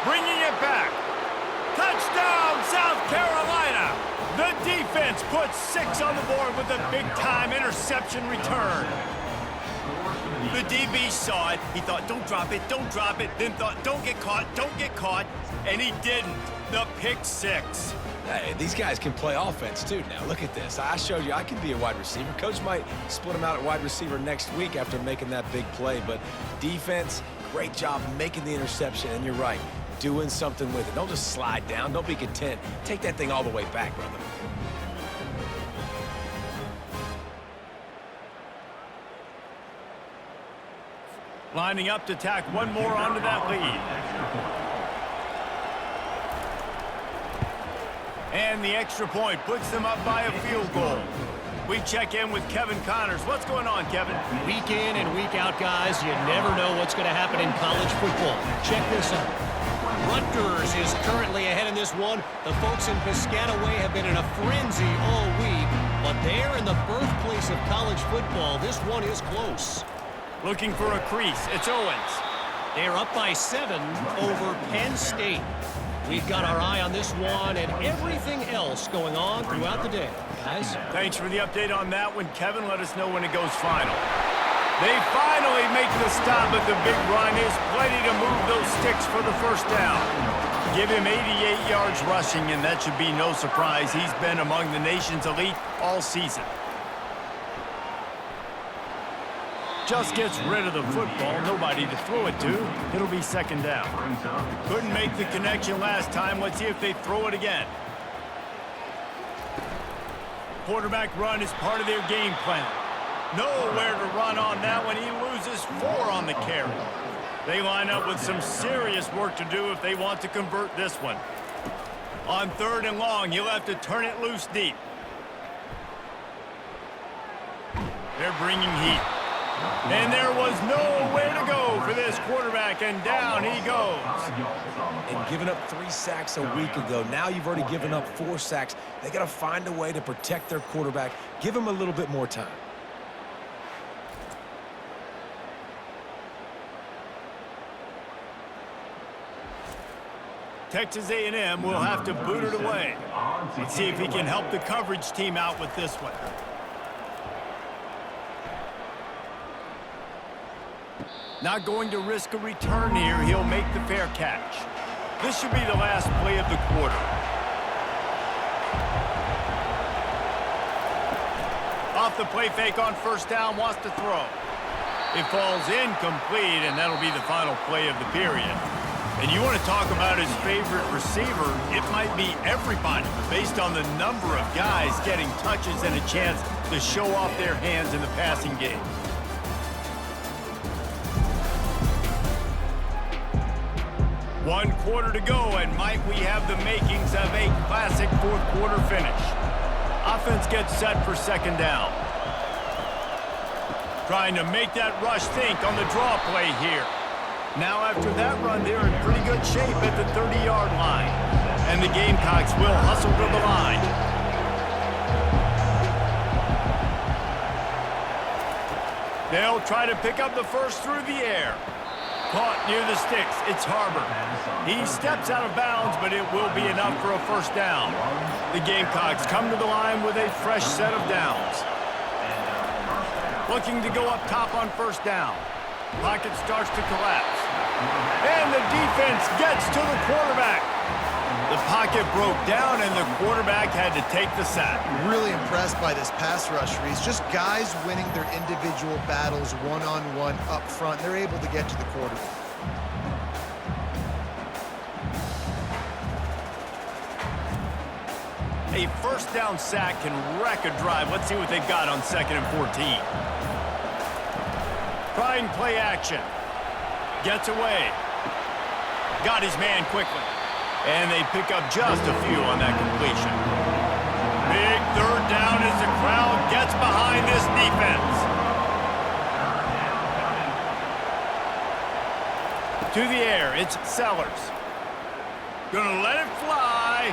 Bringing it back. Touchdown, South Carolina. The defense puts 6 on the board with a big-time interception return. The DB saw it. He thought, don't drop it, then thought, don't get caught, and he didn't. The pick 6. Hey, these guys can play offense, too, now. Look at this. I showed you I can be a wide receiver. Coach might split him out at wide receiver next week after making that big play, but defense, great job making the interception, and you're right, doing something with it. Don't just slide down. Don't be content. Take that thing all the way back, brother. Lining up to tack one more onto that lead. And the extra point puts them up by a field goal. We check in with Kevin Connors. What's going on, Kevin? Week in and week out, guys, you never know what's going to happen in college football. Check this out. Rutgers is currently ahead in this one. The folks in Piscataway have been in a frenzy all week, but they're in the birthplace of college football. This one is close. Looking for a crease. It's Owens. They're up by 7 over Penn State. We've got our eye on this one and everything else going on throughout the day, guys. Thanks for the update on that one, Kevin. Let us know when it goes final. They finally make the stop, but the big run is plenty to move those sticks for the first down. Give him 88 yards rushing, and that should be no surprise. He's been among the nation's elite all season. Just gets rid of the football. Nobody to throw it to. It'll be second down. Couldn't make the connection last time. Let's see if they throw it again. Quarterback run is part of their game plan. Nowhere to run on that one. He loses 4 on the carry. They line up with some serious work to do if they want to convert this one. On 3rd and long, he'll have to turn it loose deep. They're bringing heat. And there was nowhere to go for this quarterback, and down he goes. And giving up 3 sacks a week ago, now you've already given up 4 sacks. They got to find a way to protect their quarterback. Give him a little bit more time. Texas A&M will have to boot it away. Let's see if he can help the coverage team out with this one. Not going to risk a return here. He'll make the fair catch. This should be the last play of the quarter. Off the play fake on first down, wants to throw. It falls incomplete, and that'll be the final play of the period. And you want to talk about his favorite receiver, it might be everybody based on the number of guys getting touches and a chance to show off their hands in the passing game. One quarter to go, and might we have the makings of a classic fourth quarter finish. Offense gets set for second down. Trying to make that rush think on the draw play here. Now after that run, they're in pretty good shape at the 30-yard line. And the Gamecocks will hustle to the line. They'll try to pick up the first through the air. Caught near the sticks. It's Harbor. He steps out of bounds, but it will be enough for a first down. The Gamecocks come to the line with a fresh set of downs. Looking to go up top on first down. Pocket starts to collapse. And the defense gets to the quarterback. The pocket broke down, and the quarterback had to take the sack. Really impressed by this pass rush, Reese. Just guys winning their individual battles one-on-one up front. They're able to get to the quarterback. A first down sack can wreck a drive. Let's see what they've got on 2nd and 14. Trying play action. Gets away. Got his man quickly. And they pick up just a few on that completion. Big 3rd down as the crowd gets behind this defense. To the air, it's Sellers. Gonna let it fly.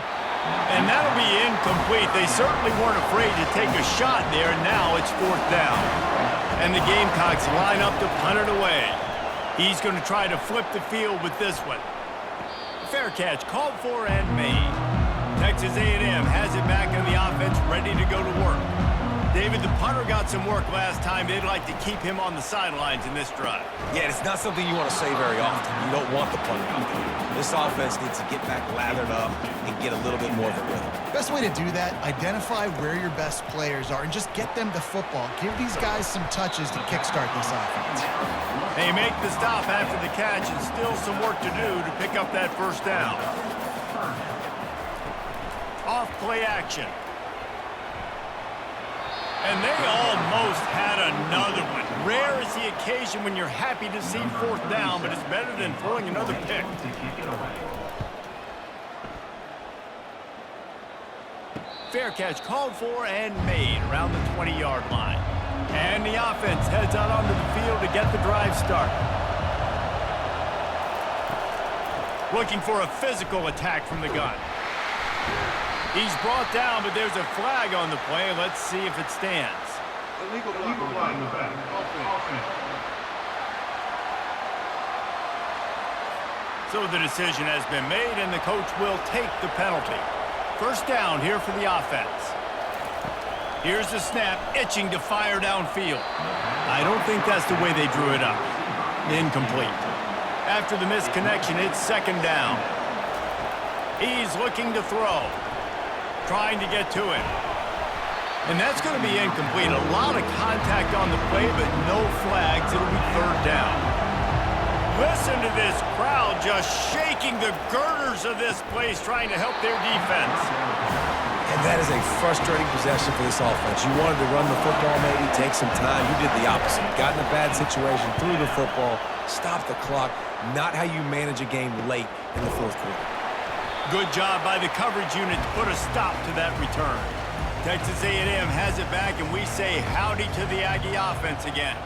And that'll be incomplete. They certainly weren't afraid to take a shot there. Now it's 4th down. And the Gamecocks line up to punt it away. He's going to try to flip the field with this one. Fair catch called for and made. Texas A&M has it back in the offense, ready to go to work. David, the punter got some work last time. They'd like to keep him on the sidelines in this drive. Yeah, it's not something you want to say very often. You don't want the punter out there. This offense needs to get back lathered up and get a little bit more of a rhythm. Best way to do that, identify where your best players are and just get them the football. Give these guys some touches to kickstart this offense. They make the stop after the catch, and still some work to do to pick up that first down. Off play action. And they almost had another one. Rare is the occasion when you're happy to see 4th down, but it's better than throwing another pick. Fair catch called for and made around the 20-yard line. And the offense heads out onto the field to get the drive started. Looking for a physical attack from the gun. He's brought down, but there's a flag on the play. Let's see if it stands. Illegal flag in the back. Offense. So the decision has been made, and the coach will take the penalty. First down here for the offense. Here's the snap, itching to fire downfield. I don't think that's the way they drew it up. Incomplete. After the missed connection, it's second down. He's looking to throw. Trying to get to him. And that's going to be incomplete. A lot of contact on the play, but no flags. It'll be third down. Listen to this crowd just shaking the girders of this place, trying to help their defense. And that is a frustrating possession for this offense. You wanted to run the football, maybe take some time. You did the opposite. Got in a bad situation, threw the football, stopped the clock. Not how you manage a game late in the fourth quarter. Good job by the coverage unit to put a stop to that return. Texas A&M has it back, and we say howdy to the Aggie offense again.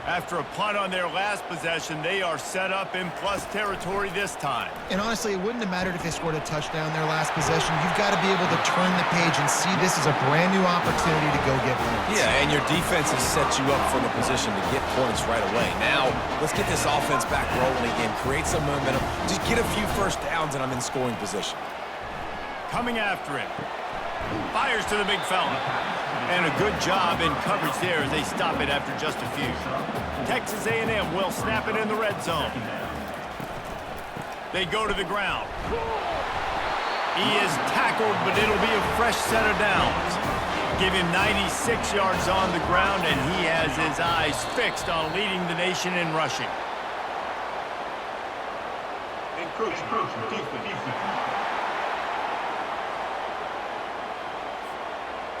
After a punt on their last possession, they are set up in plus territory this time. And honestly, it wouldn't have mattered if they scored a touchdown their last possession. You've got to be able to turn the page and see this as a brand new opportunity to go get points. Yeah, and your defense has set you up for the position to get points right away. Now, let's get this offense back rolling again, create some momentum, just get a few first downs, and I'm in scoring position. Coming after him. Fires to the big fella. And a good job in coverage there as they stop it after just a few. Texas A&M will snap it in the red zone. They go to the ground. He is tackled, but it'll be a fresh set of downs. Give him 96 yards on the ground, and he has his eyes fixed on leading the nation in rushing. Encroachment. Defense.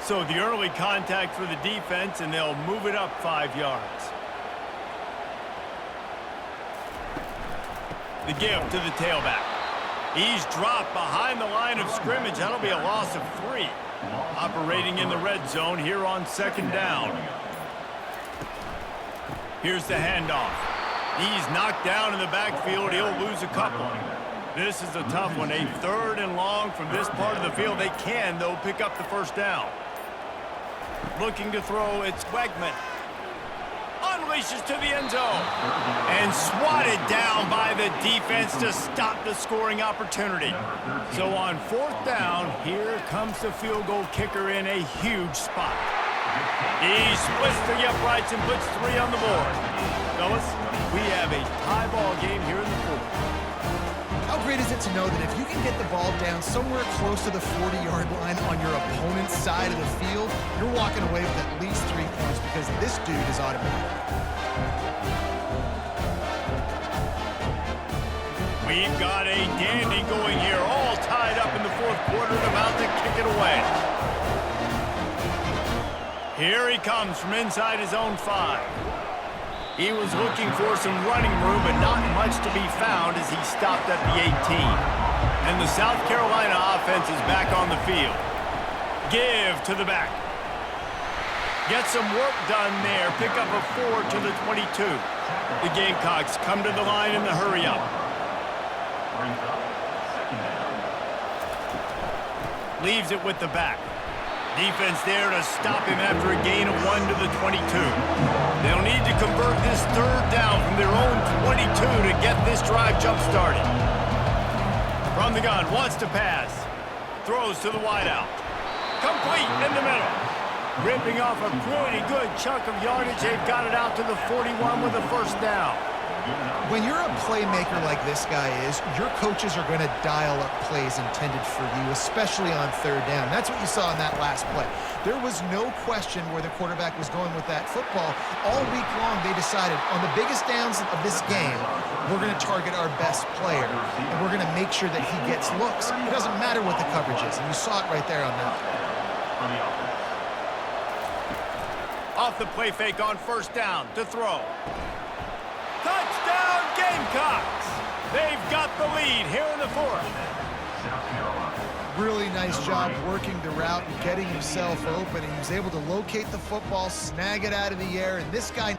So the early contact for the defense, and they'll move it up 5 yards. The give to the tailback. He's dropped behind the line of scrimmage. That'll be a loss of 3. Operating in the red zone here on second down. Here's the handoff. He's knocked down in the backfield. He'll lose a couple. This is a tough one. A third and long from this part of the field. They can, though, pick up the first down. Looking to throw, it's Wegman. Unleashes to the end zone. And swatted down by the defense to stop the scoring opportunity. So on fourth down, here comes the field goal kicker in a huge spot. He splits the uprights and puts 3 on the board. Fellas, we have a tie ball game here in the fourth. How great is it to know that if you can get the ball down somewhere close to the 40-yard line on your opponent's side of the field, you're walking away with at least 3 points because this dude is automatic. We've got a dandy going here, all tied up in the fourth quarter and about to kick it away. Here he comes from inside his own 5. He was looking for some running room, but not much to be found as he stopped at the 18. And the South Carolina offense is back on the field. Give to the back. Get some work done there. Pick up a 4 to the 22. The Gamecocks come to the line in the hurry-up. Leaves it with the back. Defense there to stop him after a gain of 1 to the 22. They'll need to convert this third down from their own 22 to get this drive jump-started. From the gun, wants to pass. Throws to the wideout. Complete in the middle. Ripping off a pretty good chunk of yardage. They've got it out to the 41 with a first down. When you're a playmaker like this guy is, your coaches are going to dial up plays intended for you, especially on third down. That's what you saw in that last play. There was no question where the quarterback was going with that football. All week long, they decided on the biggest downs of this game, we're going to target our best player, and we're going to make sure that he gets looks. It doesn't matter what the coverage is, and you saw it right there on that play. Off the play fake on first down to throw. Touchdown, Gamecocks! They've got the lead here in the fourth. Really nice job working the route and getting himself open. He was able to locate the football, snag it out of the air, and this guy...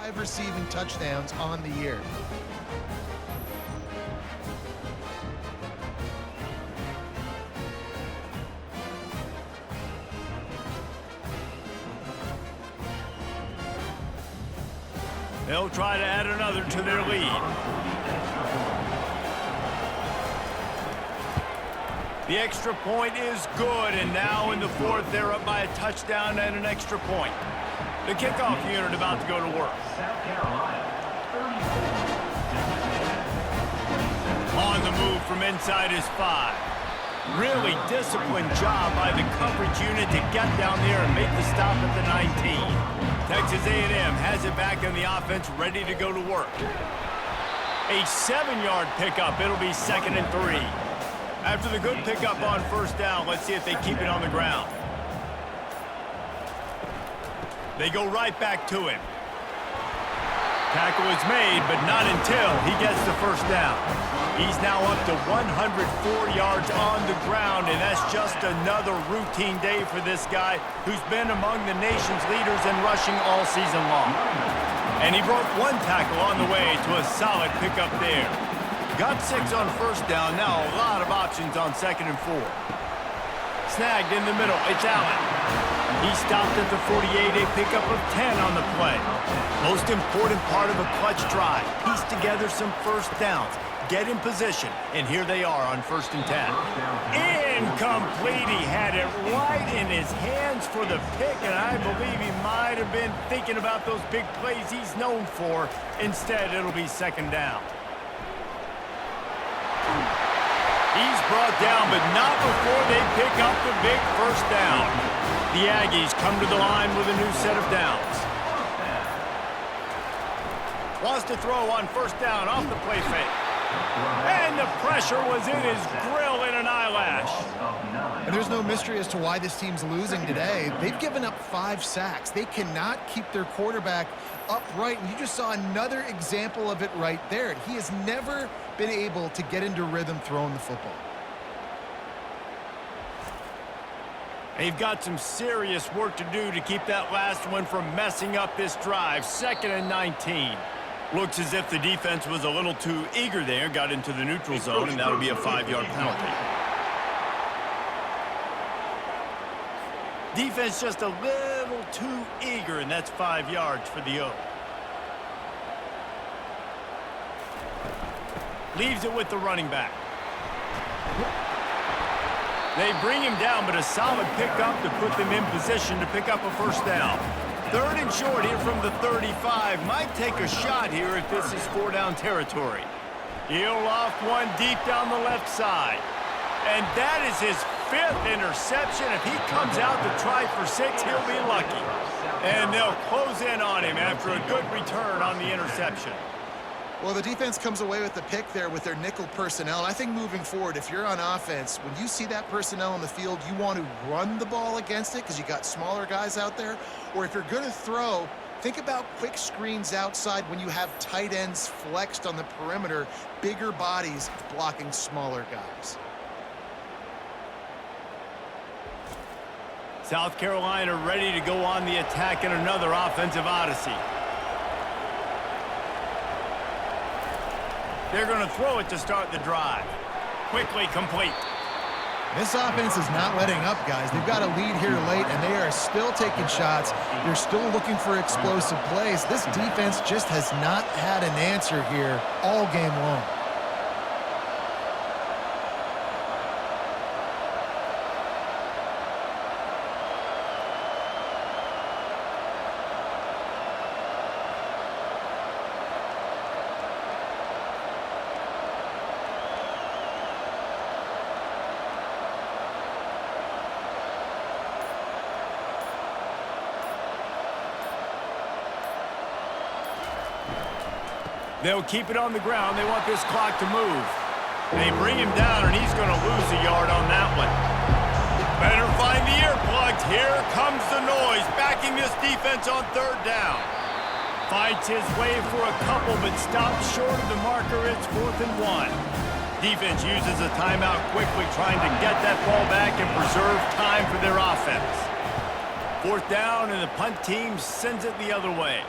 5 receiving touchdowns on the year. They'll try to add another to their lead. The extra point is good, and now in the fourth, they're up by a touchdown and an extra point. The kickoff unit about to go to work. South Carolina, 34. On the move from inside his 5. Really disciplined job by the coverage unit to get down there and make the stop at the 19. Texas A&M has it back on the offense, ready to go to work. A 7-yard pickup. It'll be 2nd and 3. After the good pickup on first down, let's see if they keep it on the ground. They go right back to him. Tackle is made, but not until he gets the first down. He's now up to 104 yards on the ground, and that's just another routine day for this guy who's been among the nation's leaders in rushing all season long. And he broke one tackle on the way to a solid pickup there. Got 6 on first down, now a lot of options on 2nd and 4. Snagged in the middle, it's Allen. He stopped at the 48, a pickup of 10 on the play. Most important part of a clutch drive, piece together some first downs, get in position, and here they are on 1st and 10. Incomplete. He had it right in his hands for the pick, and I believe he might have been thinking about those big plays he's known for. Instead, it'll be 2nd down. He's brought down, but not before they pick up the big first down. The Aggies come to the line with a new set of downs. Wants to throw on first down off the play fake. And the pressure was in his grill in an eyelash. And there's no mystery as to why this team's losing today. They've given up 5 sacks. They cannot keep their quarterback upright, and you just saw another example of it right there. He has never been able to get into rhythm throwing the football. They've got some serious work to do to keep that last one from messing up this drive. 2nd and 19. Looks as if the defense was a little too eager there, got into the neutral zone, and that'll be a 5-yard penalty. Defense just a little too eager, and that's 5 yards for the O. Leaves it with the running back. They bring him down, but a solid pickup to put them in position to pick up a first down. 3rd and short here from the 35. Might take a shot here if this is 4-down territory. He'll loft one deep down the left side. And that is his 5th interception. If he comes out to try for 6, he'll be lucky. And they'll close in on him after a good return on the interception. Well, the defense comes away with the pick there with their nickel personnel. And I think moving forward, if you're on offense, when you see that personnel on the field, you want to run the ball against it because you got smaller guys out there. Or if you're going to throw, think about quick screens outside when you have tight ends flexed on the perimeter, bigger bodies blocking smaller guys. South Carolina ready to go on the attack in another offensive odyssey. They're going to throw it to start the drive. Quickly complete. This offense is not letting up, guys. They've got a lead here late, and they are still taking shots. They're still looking for explosive plays. This defense just has not had an answer here all game long. They'll keep it on the ground. They want this clock to move. They bring him down, and he's going to lose a yard on that one. Better find the earplugs. Here comes the noise, backing this defense on 3rd down. Fights his way for a couple, but stops short of the marker. It's 4th and 1. Defense uses a timeout quickly, trying to get that ball back and preserve time for their offense. 4th down, and the punt team sends it the other way.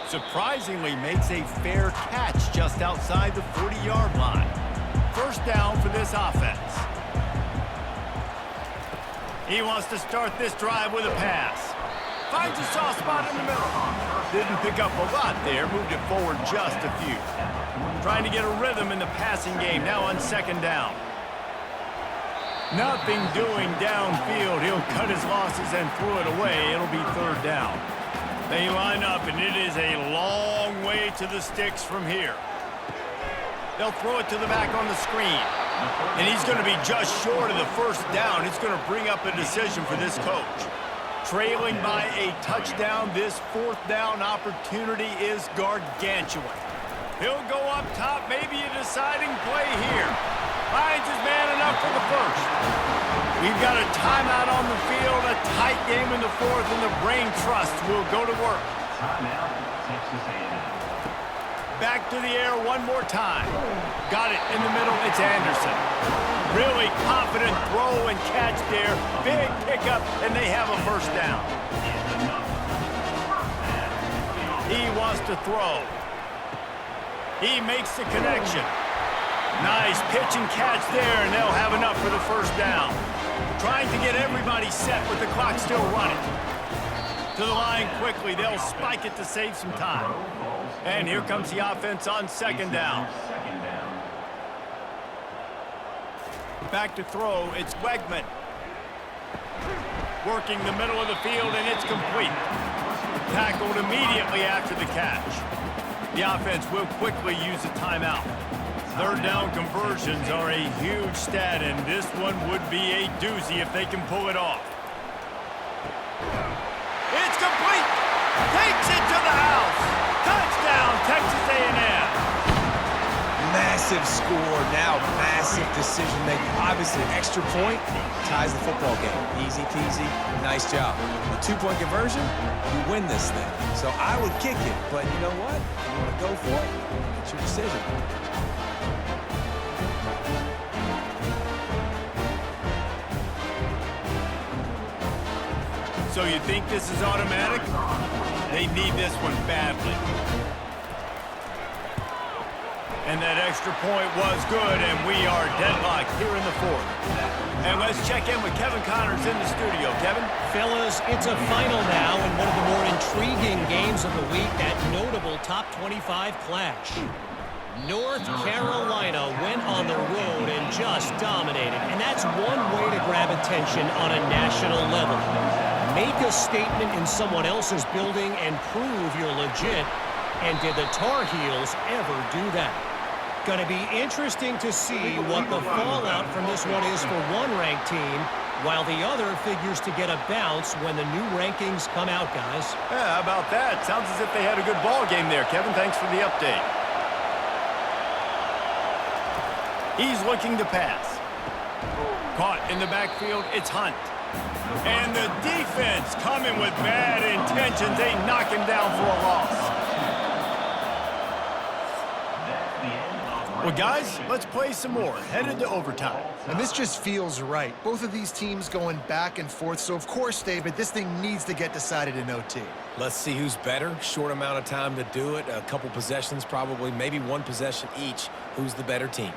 Surprisingly makes a fair catch just outside the 40-yard line. First down for this offense. He wants to start this drive with a pass. Finds a soft spot in the middle. Didn't pick up a lot there, moved it forward just a few. Trying to get a rhythm in the passing game, now on second down. Nothing doing downfield. He'll cut his losses and throw it away. It'll be third down. They line up, and it is a long way to the sticks from here. They'll throw it to the back on the screen. And he's going to be just short of the first down. It's going to bring up a decision for this coach. Trailing by a touchdown, this fourth down opportunity is gargantuan. He'll go up top, maybe a deciding play here. Finds his man enough for the first. We've got a timeout on the field, a tight game in the fourth, and the brain trust will go to work. Timeout, Texas A&M. Back to the air one more time. Got it in the middle. It's Anderson. Really confident throw and catch there. Big pickup, and they have a first down. He wants to throw. He makes the connection. Nice pitch and catch there, and they'll have enough for the first down. Trying to get everybody set with the clock still running. To the line quickly. They'll spike it to save some time. And here comes the offense on second down. Back to throw. It's Wegman. Working the middle of the field, and it's complete. Tackled immediately after the catch. The offense will quickly use a timeout. Third down conversions are a huge stat, and this one would be a doozy if they can pull it off. It's complete. Takes it to the house. Touchdown, Texas A&M. Massive score, now massive decision making. Obviously, an extra point ties the football game. Easy peasy, nice job. A two-point conversion, you win this thing. So I would kick it, but you know what? You want to go for it, it's your decision. So you think this is automatic? They need this one badly. And that extra point was good, and we are deadlocked here in the fourth. And let's check in with Kevin Connors in the studio. Kevin? Fellas, it's a final now in one of the more intriguing games of the week, that notable top 25 clash. North Carolina went on the road and just dominated, and that's one way to grab attention on a national level. Make a statement in someone else's building and prove you're legit. And did the Tar Heels ever do that? Going to be interesting to see what the fallout from this one is for one ranked team, while the other figures to get a bounce when the new rankings come out, guys. Yeah, how about that? Sounds as if they had a good ball game there. Kevin, thanks for the update. He's looking to pass. Caught in the backfield, it's Hunt. And the defense coming with bad intentions. They knock him down for a loss. Well, guys, let's play some more. Headed to overtime. And this just feels right. Both of these teams going back and forth. So, of course, David, this thing needs to get decided in OT. Let's see who's better. Short amount of time to do it. A couple possessions probably, maybe one possession each. Who's the better team?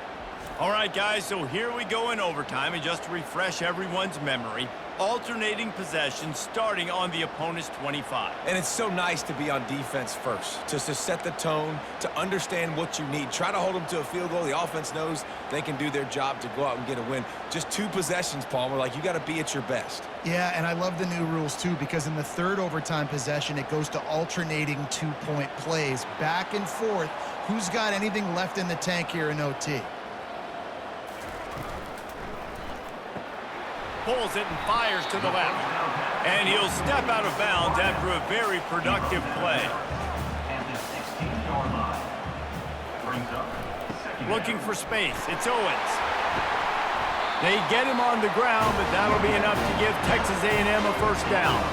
All right, guys, so here we go in overtime. And just to refresh everyone's memory, alternating possessions starting on the opponent's 25. And it's so nice to be on defense first, just to set the tone, to understand what you need. Try to hold them to a field goal. The offense knows they can do their job to go out and get a win. Just two possessions, Palmer, like you got to be at your best. Yeah, and I love the new rules, too, because in the third overtime possession, it goes to alternating two-point plays, back and forth. Who's got anything left in the tank here in OT? Pulls it and fires to the left. And he'll step out of bounds after a very productive play. Looking for space. It's Owens. They get him on the ground, but that'll be enough to give Texas A&M a first down.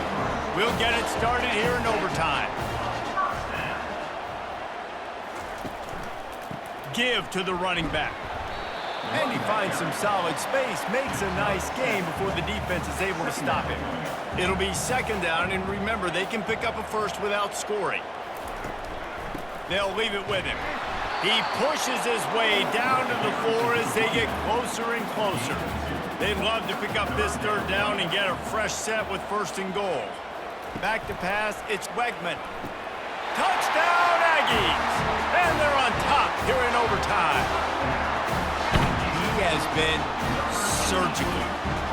We'll get it started here in overtime. Give to the running back. And he finds some solid space, makes a nice game before the defense is able to stop him. It'll be second down, and remember, they can pick up a first without scoring. They'll leave it with him. He pushes his way down to the floor as they get closer and closer. They'd love to pick up this third down and get a fresh set with 1st and goal. Back to pass, it's Wegman. Touchdown, Aggies! And they're on top here in overtime. He has been surgical.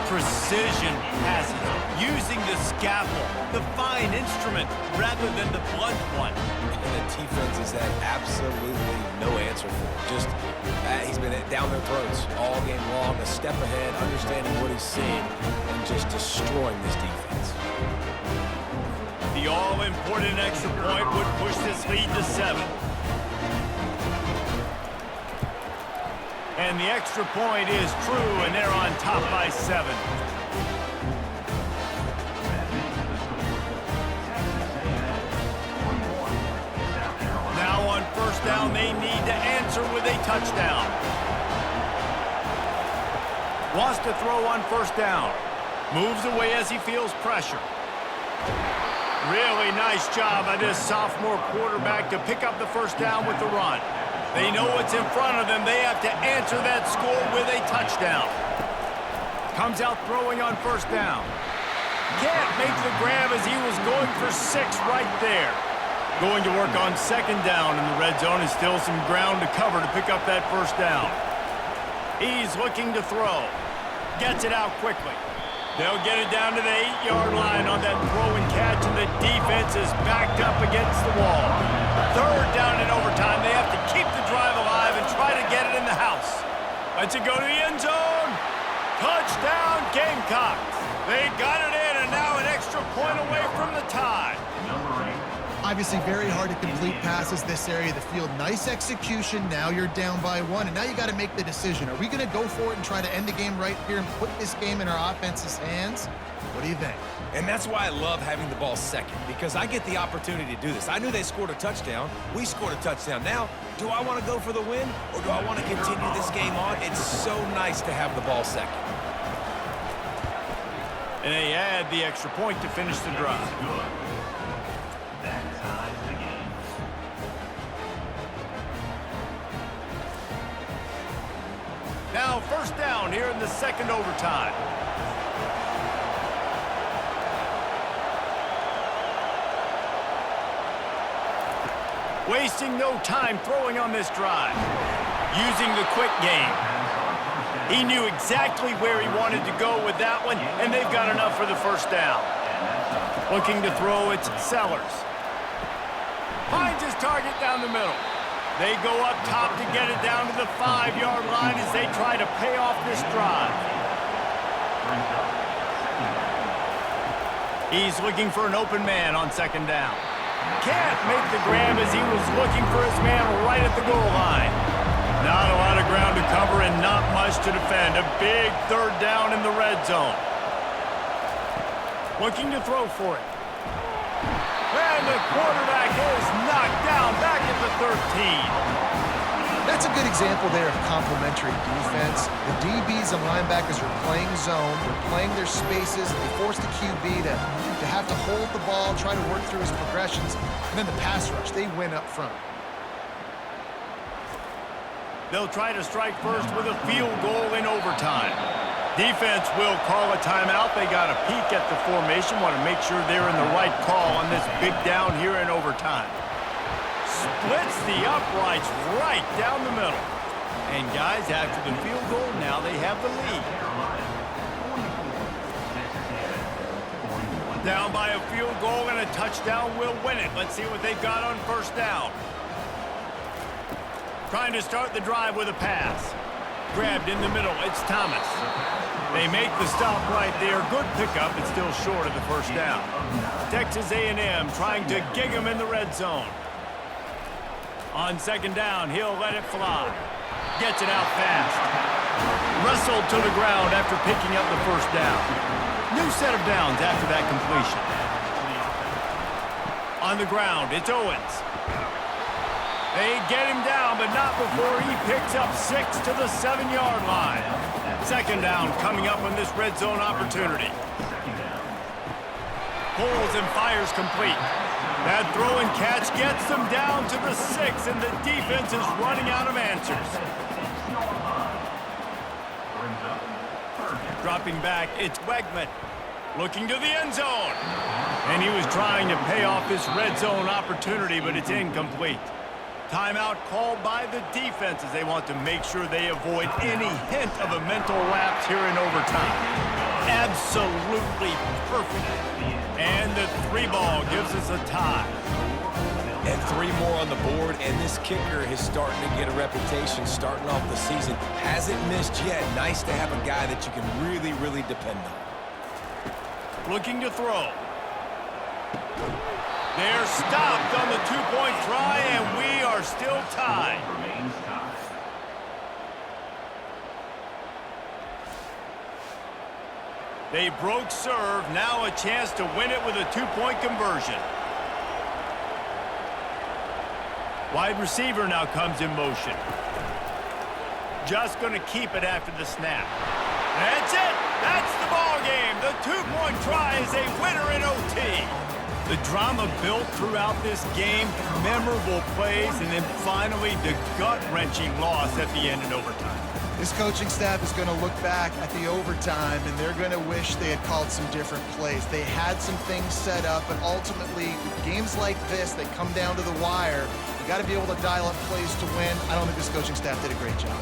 Precision passes, using the scalpel, the fine instrument, rather than the blunt one. And the defense has had absolutely no answer for him. Just, he's been down their throats all game long, a step ahead, understanding what he's seeing, and just destroying this defense. The all-important extra point would push this lead to 7. And the extra point is true, and they're on top by 7. Now on 1st down, they need to answer with a touchdown. Wants to throw on 1st down. Moves away as he feels pressure. Really nice job by this sophomore quarterback to pick up the 1st down with the run. They know what's in front of them. They have to answer that score with a touchdown. Comes out throwing on 1st down. Can't make the grab as he was going for 6 right there. Going to work on 2nd down in the red zone and still some ground to cover to pick up that 1st down. He's looking to throw. Gets it out quickly. They'll get it down to the 8-yard line on that throw and catch, and the defense is backed up against the wall. 3rd down in overtime. They have to keep the drive alive and try to get it in the house. Lets it go to the end zone. Touchdown, Gamecocks. They got it in, and now an extra point away from the tie. Obviously very hard to complete passes this area of the field. Nice execution. Now you're down by 1, and now you got to make the decision. Are we going to go for it and try to end the game right here and put this game in our offense's hands? What do you think? And that's why I love having the ball 2nd, because I get the opportunity to do this. I knew they scored a touchdown. We scored a touchdown. Now, do I want to go for the win, or do I want to continue this game on? It's so nice to have the ball 2nd. And they add the extra point to finish the drive. Now 1st down here in the 2nd overtime. Wasting no time throwing on this drive. Using the quick game. He knew exactly where he wanted to go with that one, and they've got enough for the 1st down. Looking to throw, it's Sellers. Finds his target down the middle. They go up top to get it down to the 5-yard line as they try to pay off this drive. He's looking for an open man on 2nd down. Can't make the grab as he was looking for his man right at the goal line. Not a lot of ground to cover and not much to defend. A big 3rd down in the red zone. Looking to throw for it. And the quarterback is knocked down back at the 13. That's a good example there of complementary defense. The DBs and linebackers are playing zone. They're playing their spaces. They force the QB to have to hold the ball, try to work through his progressions. And then the pass rush, they win up front. They'll try to strike first with a field goal in overtime. Defense will call a timeout. They got a peek at the formation. Want to make sure they're in the right call on this big down here in overtime. Splits the uprights right down the middle. And guys, after the field goal, now they have the lead. Down by a field goal and a touchdown will win it. Let's see what they've got on 1st down. Trying to start the drive with a pass. Grabbed in the middle, it's Thomas. They make the stop right there. Good pickup, but still short of the 1st down. Texas A&M trying to gig him in the red zone. On 2nd down, he'll let it fly. Gets it out fast. Wrestled to the ground after picking up the 1st down. New set of downs after that completion. On the ground, it's Owens. They get him down, but not before he picks up 6 to the 7-yard line. 2nd down coming up on this red zone opportunity. pulls and fires complete. That throw and catch gets them down to the 6, and the defense is running out of answers. Dropping back, it's Wegman. Looking to the end zone. And he was trying to pay off this red zone opportunity, but it's incomplete. Timeout called by the defense as they want to make sure they avoid any hint of a mental lapse here in overtime. Absolutely perfect. And the 3-ball gives us a tie. And 3 more on the board, and this kicker is starting to get a reputation starting off the season. Hasn't missed yet. Nice to have a guy that you can really, really depend on. Looking to throw. They're stopped on the 2-point try, and we are still tied. They broke serve. Now a chance to win it with a 2-point conversion. Wide receiver now comes in motion. Just going to keep it after the snap. That's it. That's the ball game. The 2-point try is a winner in OT. The drama built throughout this game, memorable plays, and then finally the gut-wrenching loss at the end in overtime. This coaching staff is going to look back at the overtime, and they're going to wish they had called some different plays. They had some things set up, but ultimately, games like this, they come down to the wire. You got to be able to dial up plays to win. I don't think this coaching staff did a great job.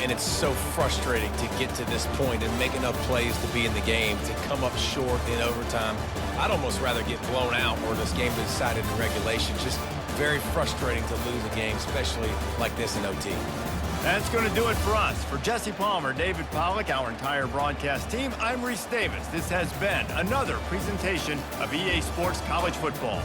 And it's so frustrating to get to this point and make enough plays to be in the game, to come up short in overtime. I'd almost rather get blown out or this game be decided in regulation. Just very frustrating to lose a game, especially like this in OT. That's going to do it for us. For Jesse Palmer, David Pollack, our entire broadcast team, I'm Reese Davis. This has been another presentation of EA Sports College Football.